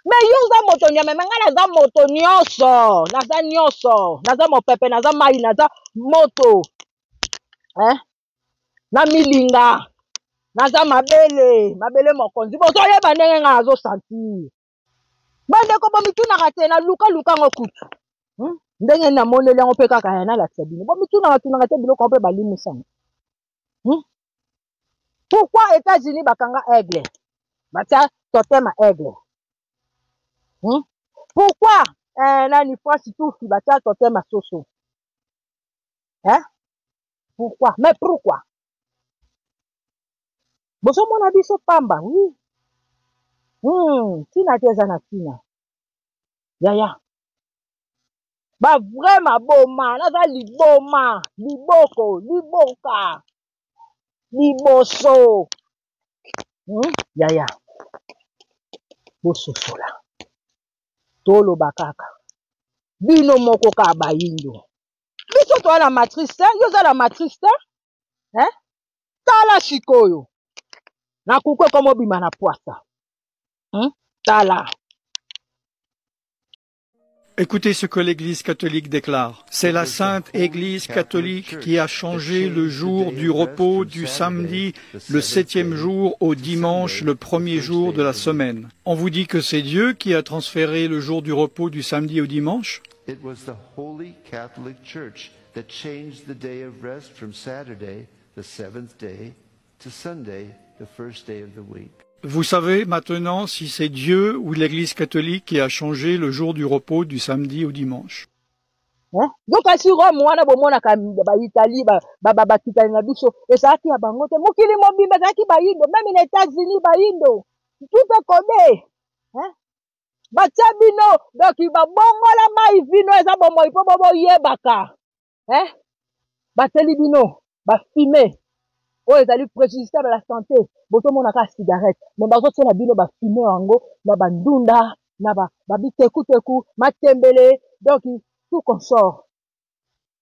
me yo oza moto nyama me ngai naza moto nyonso naza mopepe naza mai naza moto na milinga naza mabele mokonzi bozoyeba ndenge ngai nazosentir bandeko bomitunaka te na luka ngo kutu ndenge namoneli yango mpe kaka ya nalakisa bino bomitunaka te biloko mpe balimisanga Pourquoi États-Unis bakanga aigle? Batia totem à aigle. Pourquoi nani France tout fi batia totem à soso? Hein? Pourquoi? Mais pourquoi? Boso mona biso pamba, oui. Tina teza na tina. Yaya. Ba vraiment boma, naza liboma, liboko, liboka, liboso. Yaya. Boso sola. Tolo bakaka. Bino moko ka bayindo. Biso to la matrice, yo za la matrice, hein? Tala shikoyo. Na kukwe komo bima na poisa. Tala. Écoutez ce que l'Église catholique déclare. C'est la Sainte Église catholique qui a changé le jour du repos du samedi, le 7e jour, au dimanche, le 1er jour de la semaine. On vous dit que c'est Dieu qui a transféré le jour du repos du samedi au dimanche? It was the Holy Catholic Church that changed the day of rest from Saturday, the 7th day, to Sunday, the first day of the week. Vous savez maintenant si c'est Dieu ou l'Église catholique qui a changé le jour du repos du samedi au dimanche. Donc si Rome wana bomona ka ba Italie ba kitali na biso ezaki ya bango te mokili mobimba ezaki bayindo même les États-Unis bayindo tout est codé batia bino donc ba bongola mai vino eza bomo ipo bobo yebaka bateli bino ba fumer oyo ezali préjudiciable à la santé botomona ka cigarette mais bazotiela bino ba fumer yango na bandunda na ba bitekuteku matembele donc tout consort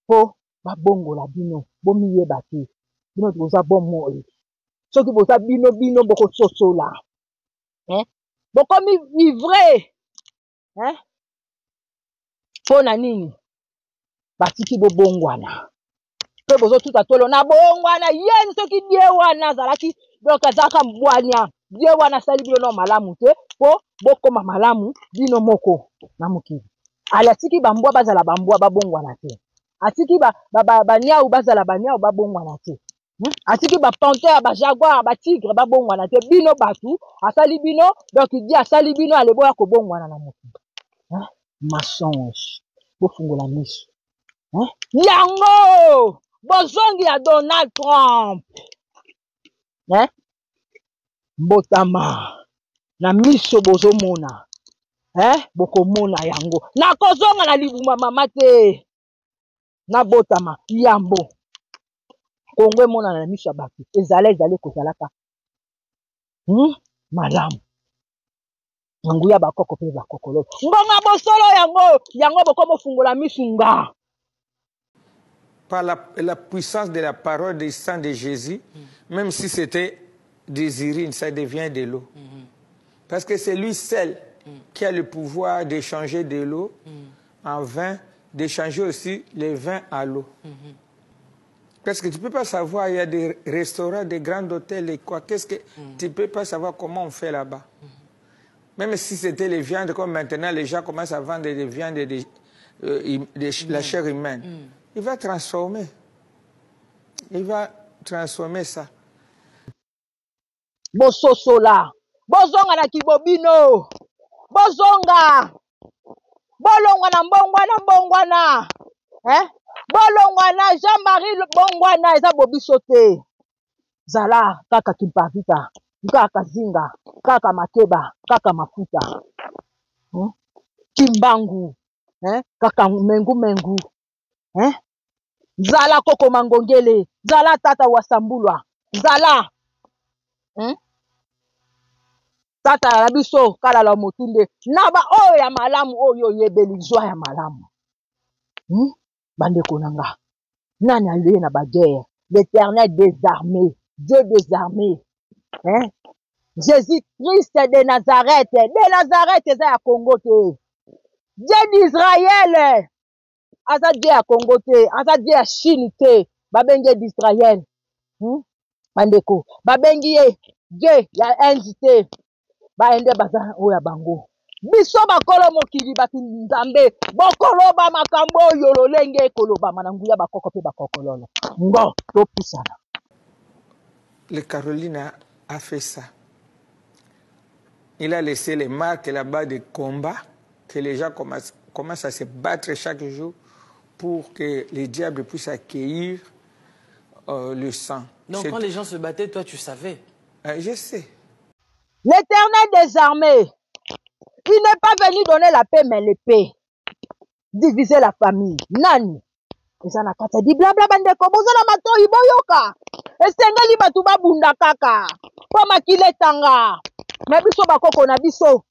po babongola bino bomiyeba te bino toza bomoi soki boza bino bokososola bokomi ivre mpo na nini batiki bobongwana mpe bozotuta tolo na bongwana yeni soki die wana azalaki donc azalaka mbwania die wana asali bino no malamu te mpo bokoma malamu bino moko na mokili ali atiki bambwa bazala bambwa babongwana te atiki baniau bazala baniau babongwana te atiki bapanthère bajaguar batigre babongwana te bino batu asali bino donc di asali bino aleboya kobongwana na mokili mensonge bofungola miso yango bozongi ya Donald Trump mbotama na miso bozomona bokomona yango nakozonga na libuma mama te nabotama yambo kongo emonana na miso ya bato ezali kozalaka malamu nguya bakoko mpe bakokolo ngonga bosolo yango bokomofungola misunga. Par la puissance de la parole du sang de Jésus, même si c'était des urines, ça devient de l'eau. Parce que c'est lui seul qui a le pouvoir d'échanger de l'eau en vin, d'échanger aussi les vins à l'eau. Parce que tu ne peux pas savoir, il y a des restaurants, des grands hôtels et quoi. Qu'est-ce que tu ne peux pas savoir comment on fait là-bas. Même si c'était les viandes, comme maintenant les gens commencent à vendre des viandes, la chair humaine. Il va transformer. Il va transformer ça. Bososola. Bozonga na kibobino. Bozonga. Bolongwa na mbongwana. Bolongwa na Jean-Marie Bongwana eza bobiso te. Zala kaka kimpavita. Kaka zinga. Kaka makeba. Kaka mafuta. Kimbangu. Kaka mengu. Zala koko mangongele, zala tata wasambulwa, zala tata la biso kala la motunde, naba oyo ya malamu oyo yebeli zwa ya malamu. Bande konanga, nani alue na baguerre, l'Éternel des armées, Dieu des armées, Jésus-Christ de Nazareth eza ya Congo te, Dieu d'Israël. Aza Dieu ya Congo te, aza Dieu ya Chine te, babengi d'Israël. Bandeko, babengi Dieu ya Inde te, baende baza oya bango. Biso bakolo mokili batu nzambe, bokoloba makambo oyo lolenge ekoloba mananguya bakoko pe bakokololo. Ngo, topusana. le Carolina a fait ça. Il a laissé les marques là-bas de combat, que les gens commencent à se battre chaque jour pour que les diables puissent accueillir le sang. Donc quand les gens se battaient, toi tu savais? Je sais. L'Éternel des armées, il n'est pas venu donner la paix, mais l'épée. Diviser la famille. Nani? Ezana kata di blabla bandeko bozala matoi boyoka. Esengeli batu babunda kaka. Po makile tanga. Mais biso bakoko na biso.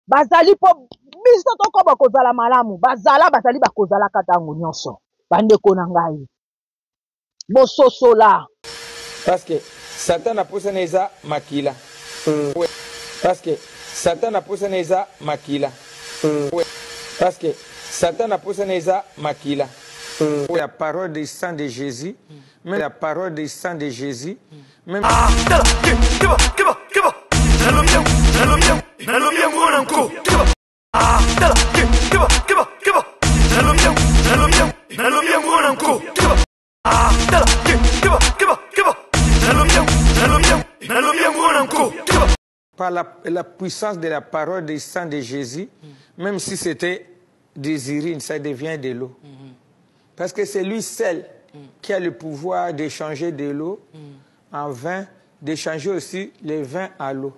Bazali po biso toko bakozala malamu. Bazali bakozala katango nyonso. Bandeko na ngai. Bososola. Parce que Satan a posé neza makila. Parce que Satan a posé neza makila. Parce que Satan a posé neza makila. La parole du sang de Jésus, même la parole du sang de Jésus, même par la puissance de la parole du sang de Jésus, même si c'était des urines, ça devient de l'eau. Parce que c'est lui seul qui a le pouvoir d'échanger de l'eau en vin, d'échanger aussi les vins à l'eau.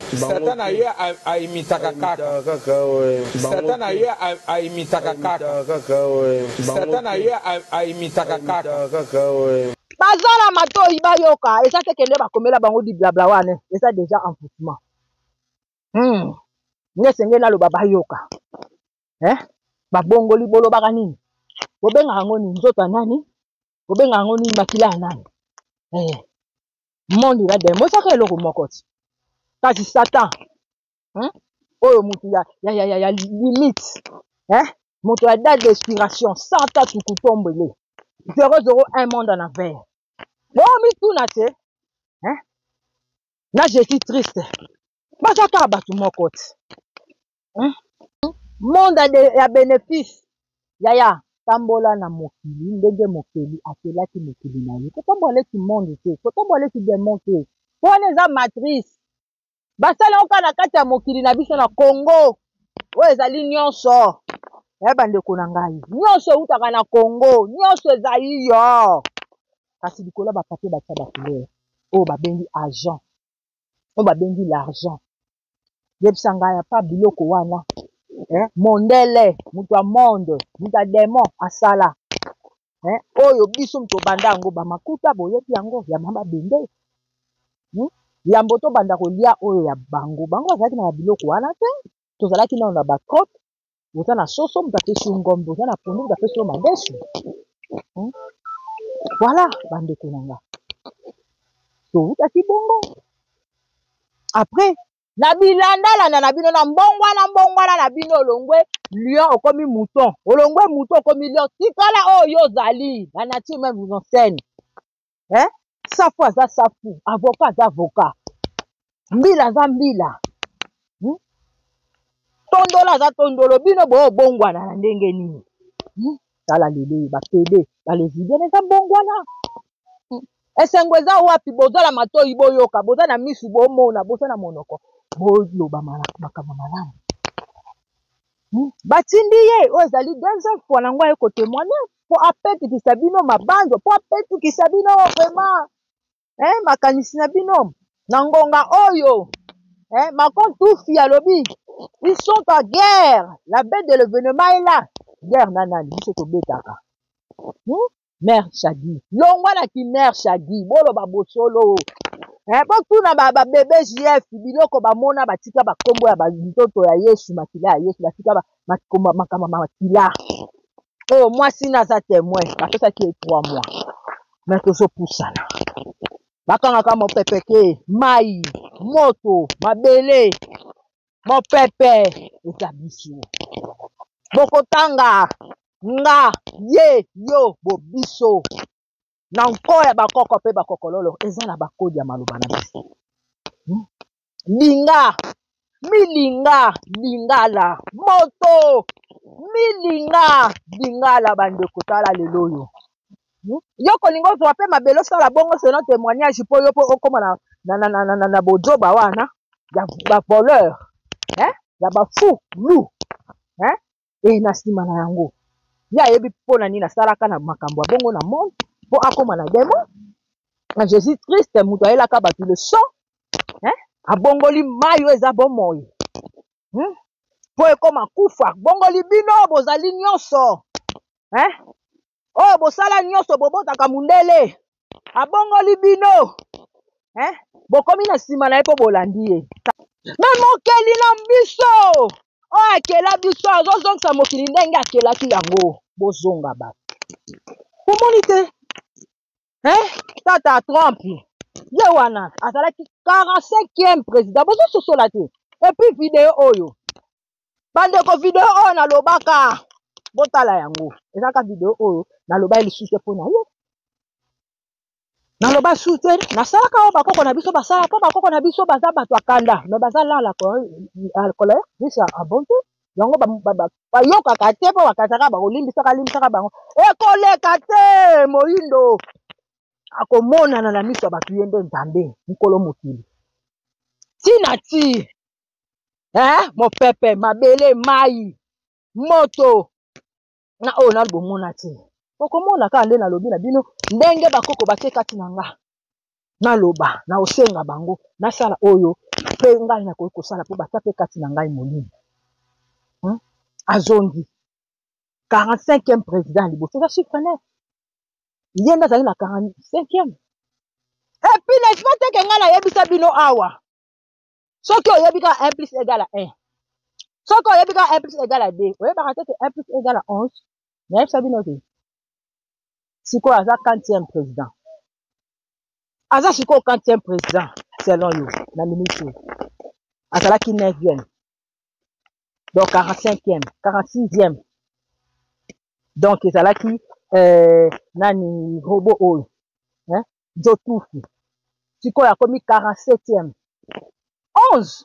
Satan a eu à imiter Satan a eu à imiter Satan a eu à imiter Bazala mato ibayoka, et ça c'est que ba komela bango di blabla wane, et ça déjà en foutement. Nesengela lo babayoka. Babongoli bolo bakanini. Bobenga ngoni nzoto nani? Bobenga ngoni makila nani? Monde la demo ça que loko mokoti. Kasi Satan. Oyo mutu ya limite. Mutu ya date d'expiration, 100 ans tukutombele. 001 monde en affaire. Oh mi tout na te. Na je suis triste. Basaka batu mokoti. Monde ya bénéfice. Yaya tambola na mokili ndenge mokili akelaki mokili na ye. Kotombola ki monde te, kotombola ki démon te. Pone za matrice. Basala oka na kati ya mokili na biso na Congo. Oyo ezali nyonso. Bandeko na ngai. Nyonso utaka na Congo, nyonso ezali yo. Kasi likolo ba papier ba tia ba couleur. O babengi argent. O babengi l'argent. Yebisa ngai pa biloko wana. Mondele, mutu a monde, mutu a démon, asala. Oyo biso mto banda yango ba makuta boyebi yango ya mama bende. Yambo to banda kolia oyo ya bango. Bango azalaki na biloko wana te. Tozalaki na ba crotte, boza na soso mutapesi ngombe, boza na pondu mutapesi madesu. Voilà, bandeko nanga. So utaki bongo. Après na bilandala na bino na mbongwana na bino olongwe lion okomi mouton olongwe mouton okomi lion tikala oyo zali la nature même vous enseigne safu aza safu avocat aza avocat mbila aza mbila tondolo aza tondolo bino bo bongwana na ndenge nini tala lele bapede balezibia eza bongwana esengo eza wapi bozala matoi boyoka boza na misu bomona boza na monoko boloba makambo malamu batindi ye oyo ezali deuxième fois nango aye kotémoigner po apetikisa bino mabanzo po apetikisa bino vraiment makanisi na bino na ngonga oyo Macron tufi alobi ils sont en guerre, la bête de l'événement est là. Guerre nanani biso tobetaka Mère Chadi longwana ki Mère Chadi bolo babosolo botuna babebe JF biloko bamona batika bakombo ya bantoto ya Yesu makila ya Yesu batika makama makila oyo mwasi naza témoin bapesaki 3 mois mais tozopusana bakangaka mopepeke mai moto mabele mopepe eza biso bokotanga nga ye yo bobiso na nko ya bakoko pe bakokololo eza na bakodi ya maloba na biso linga milinga lingala moto milinga lingala bandeko tala lelo yo Yo kolingo zo pe mabelo sala bongo c'est notre témoignage po yo po okoma na bojoba wana ya voleur ya ba fou loup et na sima na yango ya yebi pona ni na salaka na makambo bongo na monde po akoma na demo na Jésus Christ muto ayelaka batu le sang abongoli mayo eza bomoyi po ekoma kufa bongoli bino bozali nyonso oh bosala nyonso bobotaka mundele abongoli bino bokomi na nsima na ye mpo bolandi ye me mokeli na biso oyo akela biso azozongisa mokili ndenge akelaki yango bozonga bato omoni te tata Trump ye wana azalaki 45e président bozososola te epuis video oyo bandeko video oyo nalobaka botala yango ezaka video oyo naloba lisusu mpona ye naloba su te nasalaka oyo bakoko na biso basala mpo bakoko na biso baza bato akanda me baza lala colère biso abonte yango bayokaka te mpo bakataka bakolimbisaka bango ekoleka te moyindo akomonana na miso ya bato ye nde nzambe nkolo mokili tina ti mopepe mabele mai moto na oyo nalibomona te okomona kaka nde nalobi na bino ndenge bakoko batie kati na nga naloba na osenga bango nasala oyo mpe ngai nakoki kosala mpo batia mpe kati na ngai molimo azongi 45e président liboso eza chiffre net ye nde azali na 45e epuis nespa teke ngai nayebisa bino awa soki oyebi kaka 1 plus égale à 1 soki oyebi kaka 1 plus égale à 2 oyebaka teke 1 plus égale à 11 nayebisa bino te sikoyo aza 40e président aza sikoyo 40e président selon yo na minute azalaki 9e donc 45e 46e donc ezalaki nani robo oyo jotufu sikoyo akomi 47e 11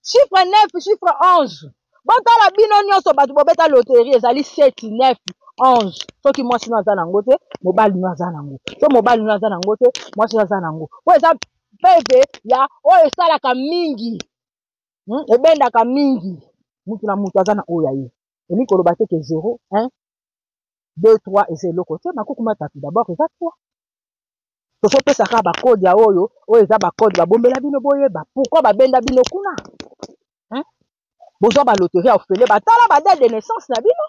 chiffre 9 chiffre 11 botala bino nyonso bato bobeta loterie ezali 7 9 11 soki mwasi no aza nango te mobali no aza nango so mobali no aza nango te mwasi no aza nango oyo eza peve ya oyo esalaka mingi ebendaka mingi mutu na mutu aza na oyo aye elingi koloba teke 0 1 2 3 eza eloko te makukuma tatu d'abord eza 3 tozopesaka bakode ya oyo eza bakode babombela bino boyeba pourkui babenda bino kuna bozwa baloterie ya ofele batala badate de naissance na bino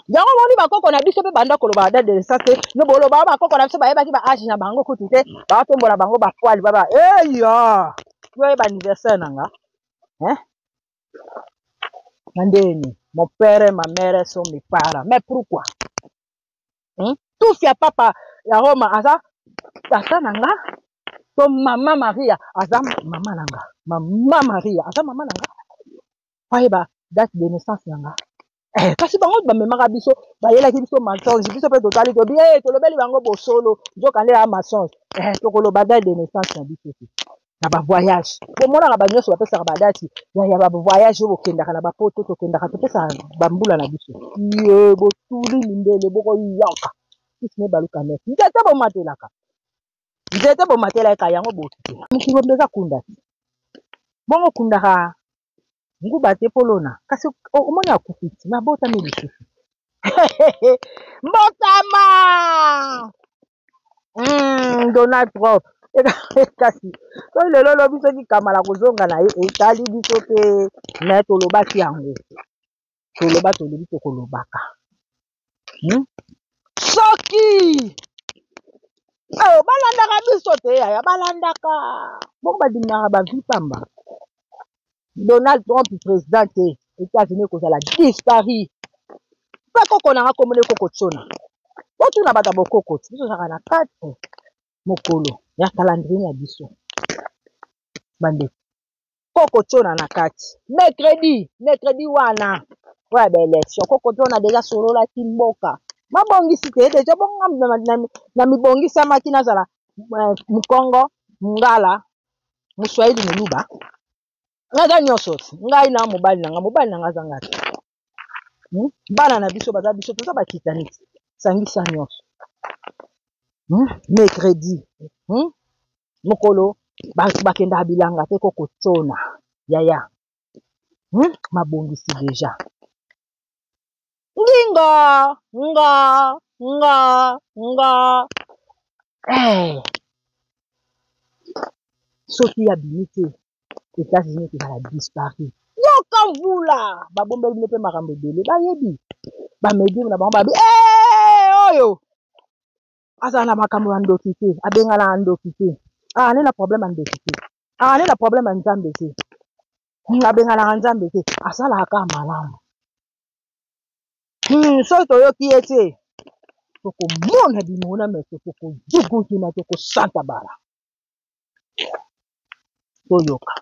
yango moni bakoko na biso mpe banda koloba badate de naissance te no boloba bakoko na biso bayebaki baage na bango kutu te batombola bango bapoali baba eya yoyeba anniversaire na nga na ndeni mon père ma mère sont mes parents mais pourquoi tout fia papa ya Roma aza tata na nga to mama Maria aza mama na nga mama Maria aza mama na nga oyeba date de naissance na nga kasi bango bamemaka biso bayelaki biso mensonge biso mpe totali tobi tolobeli bango bosolo nzokande ya mensonge tokoloba date de naissance na biso te na bavoyage bomonaka banyonso bapesaka badati ya bavoyage oyo bokendaka na bapoto tokendaka topesaka bambula na biso ye botuli mindele bokoyoka isine baluka nefu nzete bomatelaka nzete bomatelaka yango bokitela mokili mbeza kunda bongo kundaka nguba te polona kasi omoni akufiti nabotami lisusu mbotama Donald Trump kasi soki lelo lobi soki kamala kozonga na ye etali biso te me tolobaki yango toloba tolobi tokolobaka soki balandaka biso te yaya balandaka bongo badimaka bavi pamba Donald Trump président te États-Unis kozala dispari mpe koko nanga komone koko tsona otuna bato bokoko biso ozalaka na 4 mokolo ya calendrier ya biso bande koko tsona na kati mercredi wana oya baélection koko tsona deja sololaki mboka mabongisi te deja bonga na mibongisamaki nazala mukongo ngala muswahili moluba naza nyonso ngai na mobali nanga aza ngati bana na biso baza biso toza bakita neti sangisa nyonso. Mercredi. Mokolo bakenda bilanga te koko tsona. Yaya. Mabongisi deja. Nga. Soki ya binite. États-Unis qui va disparaître. Yoka vula. Babombe ne peut makambo dele. Ba yebi. Ba medi na ba babi. Oyo. Asa na makambo andoki te. Abengala andoki te. Nena problème andoki te. Nena problème anzambe te. Abengala anzambe te. Asala aka malamu. So toyoki ete. Toko mona bimona meso toko juguki na toko santa bara. Toyoka.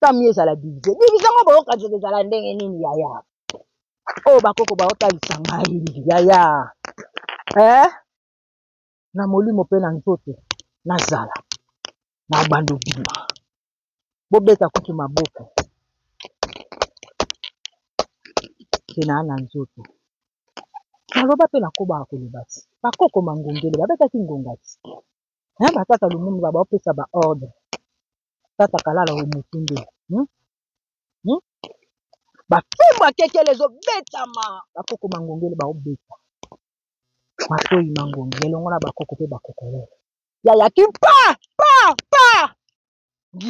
Tamie za la divize. Divize mo boyoka jode za la ndenge nini yaya. Bakoko baota lisanga hili yaya. Na molimo pe na nzoto na zala. Na bando bima. Bobeta kutu maboko. Kena na nzoto. Naloba pe na koba akolobati. Bakoko mangongele babeta ki ngongati. Batata lumungu baba opesa ba ordre. Tata kalala omutunde. Bafimba kekele zo betama. Bakoko mangongele ba obeta. Matoi mangongele ngona bakoko pe bakoko. Yaya kimpa pa.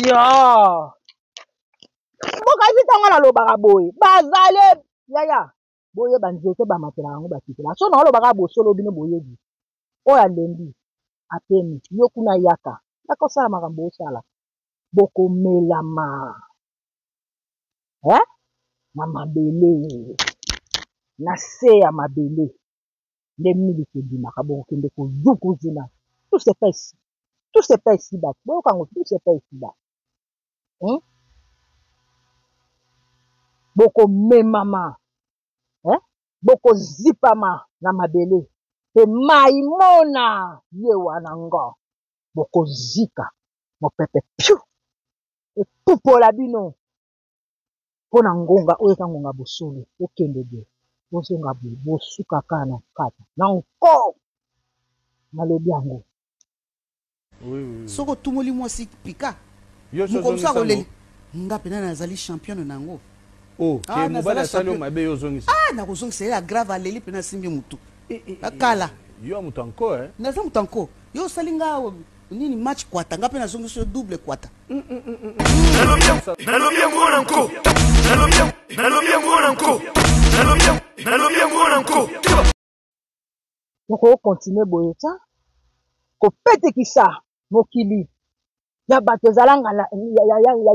Ya. Boka zitanga na lobaka boye. Bazale yaya. Boye banzete ba matela yango bakitela. So na lobaka bosolo bino boyebi. Oya lendi apeni yokuna yaka. Yako sala makambo osala. Boko melama. Na mabele. Na se ya mabele. Les militaires du Macabon qui ne font beaucoup de mal. Tout se fait ici. Tout se fait ici bas. Bon, quand tout se fait ici bas. Boko memama. Boko zipama na mabele. Te maimona yewa nanga. Boko zika. Mo pepe piu. E pupo la bino. Pona ngonga oyo ngonga bosolo. Okende de. Bosonga bosuka kana kata. Na encore. Malobi yango. Oui. Soko tumoli mwasi pika. Mukomsa koleli. Nga pena nazali champion nango. Ke mobala salo mabe yo zongisa. Na kozongisa la grave aleli pena simbi mutu. Akala. Yo mutu anko Naza mutu anko. Yo salinga nini match kwata nga pena zongisa double kwata. Nalobi ngona nko. Nalobi ngona nko. Nalobi ngona nko. Noko continue boye ta. Ko pete kisa mokili. Ya bato zalanga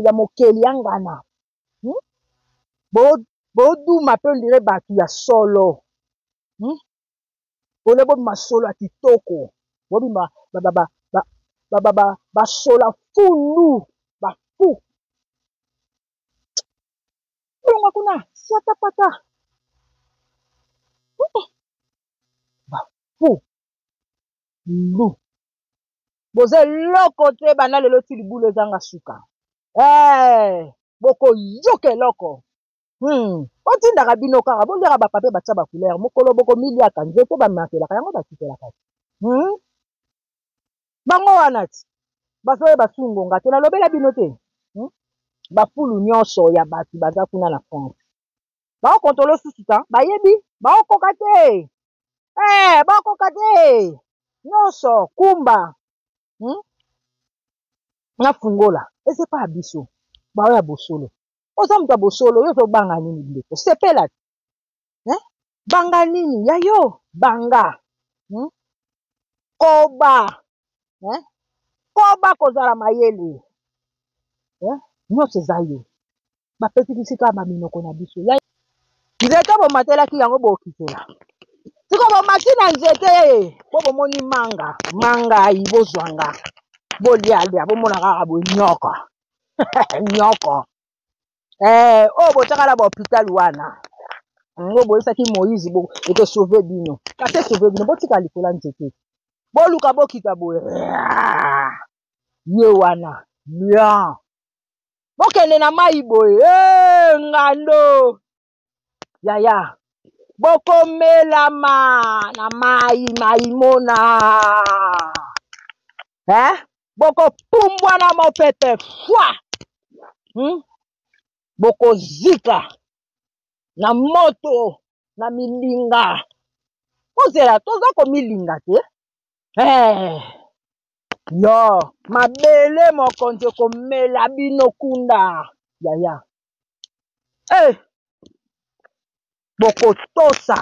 ya mokeli yangana. Bodu mapendire batu ya solo. Ole bo masolo atitoko. Bobi ba sola fulu. Ba fu. Bongo kuna siata pata. Ba fu. Lu. Boze loko te bana lelo ti libulu zanga suka. Boko yoke loko. Otindaka bino kaka bondeka ba papier batsa ba couleur mokolo boko miliaka nzete ba makelaka yango bakitela kati. Bango wana ti basoye basungonga te nalobela bino te. Bafulu nyonso ya batu baza kuna na France. Baokontolo susu ta bayebi baokoka te. Baokoka te. Nyonso kumba. Na fungola. Ese pa biso. Baoya bosolo. Oza mutu bosolo yo to banga nini ndeko. Sepela. Banga nini ya yo banga. Koba. Koba kozala mayele. Nyonso eza yo. Bapeti bisika ba minoko na biso. Nzete bomatelaki yango bokitela. Siko bomati na nzete bomoni manga ibozwanga. Bolia bomona kaka bo nyoko. Nyoko. Botakala ba hôpital wana. Ngo boyesaki Moïse ete sauver bino. Kase sauver bino botika likola nzete. Boluka bokita boye. Ye wana. Bien. Bokende na mai boye. Ngando. Yaya. bokomelama na mai mona bokopumbwa na mopepe fwa bokozika na moto na milinga kozela toza komilinga te yo mabele mokonzi komela bino kunda yaya bokotosa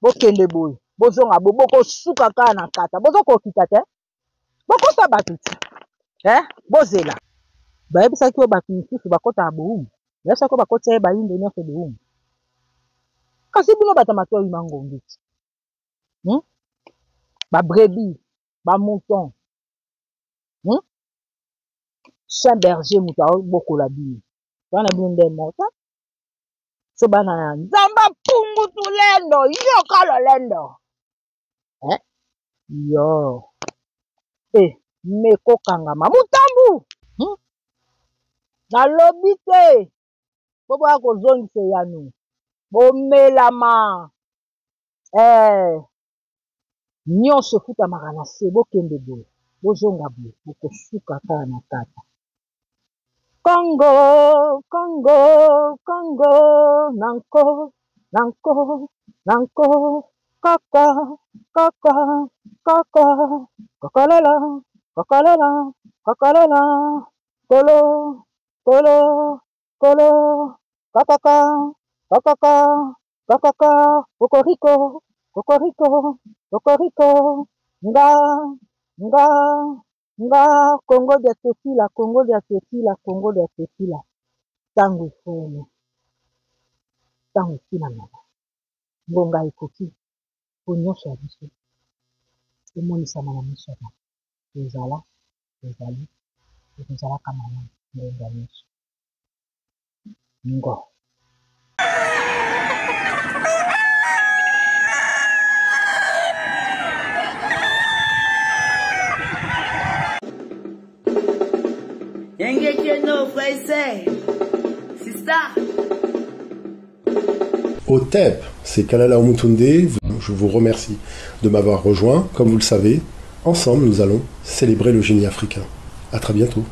bokende boye bozonga bo bokosuka kaka na kata bozokokita te bokosa bato ti bozela bayebisaki oyo bato misusu bakotaka bowumu bayebisaki oyo bakoti ye bayindo nyonso bowumu kasi bino bato mato oyima ngongi ti babrebi bamouton chien berger moto aobokola bino wana bino nde mota so bana ya nzambe pungutu lendo yoka lolendo yo mekokangama mutambu nalobi te po boya kozongisa yanu bomelama nyonso efutamaka na se bokende boye bozonga boye bokosuka kaka na kata Congo, Congo, Congo, nanko, nanko, nanko, kaka, kaka, kaka, kokolela, kokolela, kokolela, kolo, kolo, kolo, kakaka, kakaka, kakaka, kokoriko, kokoriko, kokoriko, nga, nga, nga Congo dia Tekila, Congo dia Tekila, Congo dia Tekila. Tango ifone. Tango ifina naba. Ngonga ekoki. Onyosha biso. Emonisama na miso na. Ezala, ezali, ezala kamana. Ngonga nyonso. Ngo. Au TEP, c'est Kalala Omutunde. Je vous remercie de m'avoir rejoint. Comme vous le savez, ensemble, nous allons célébrer le génie africain. À très bientôt.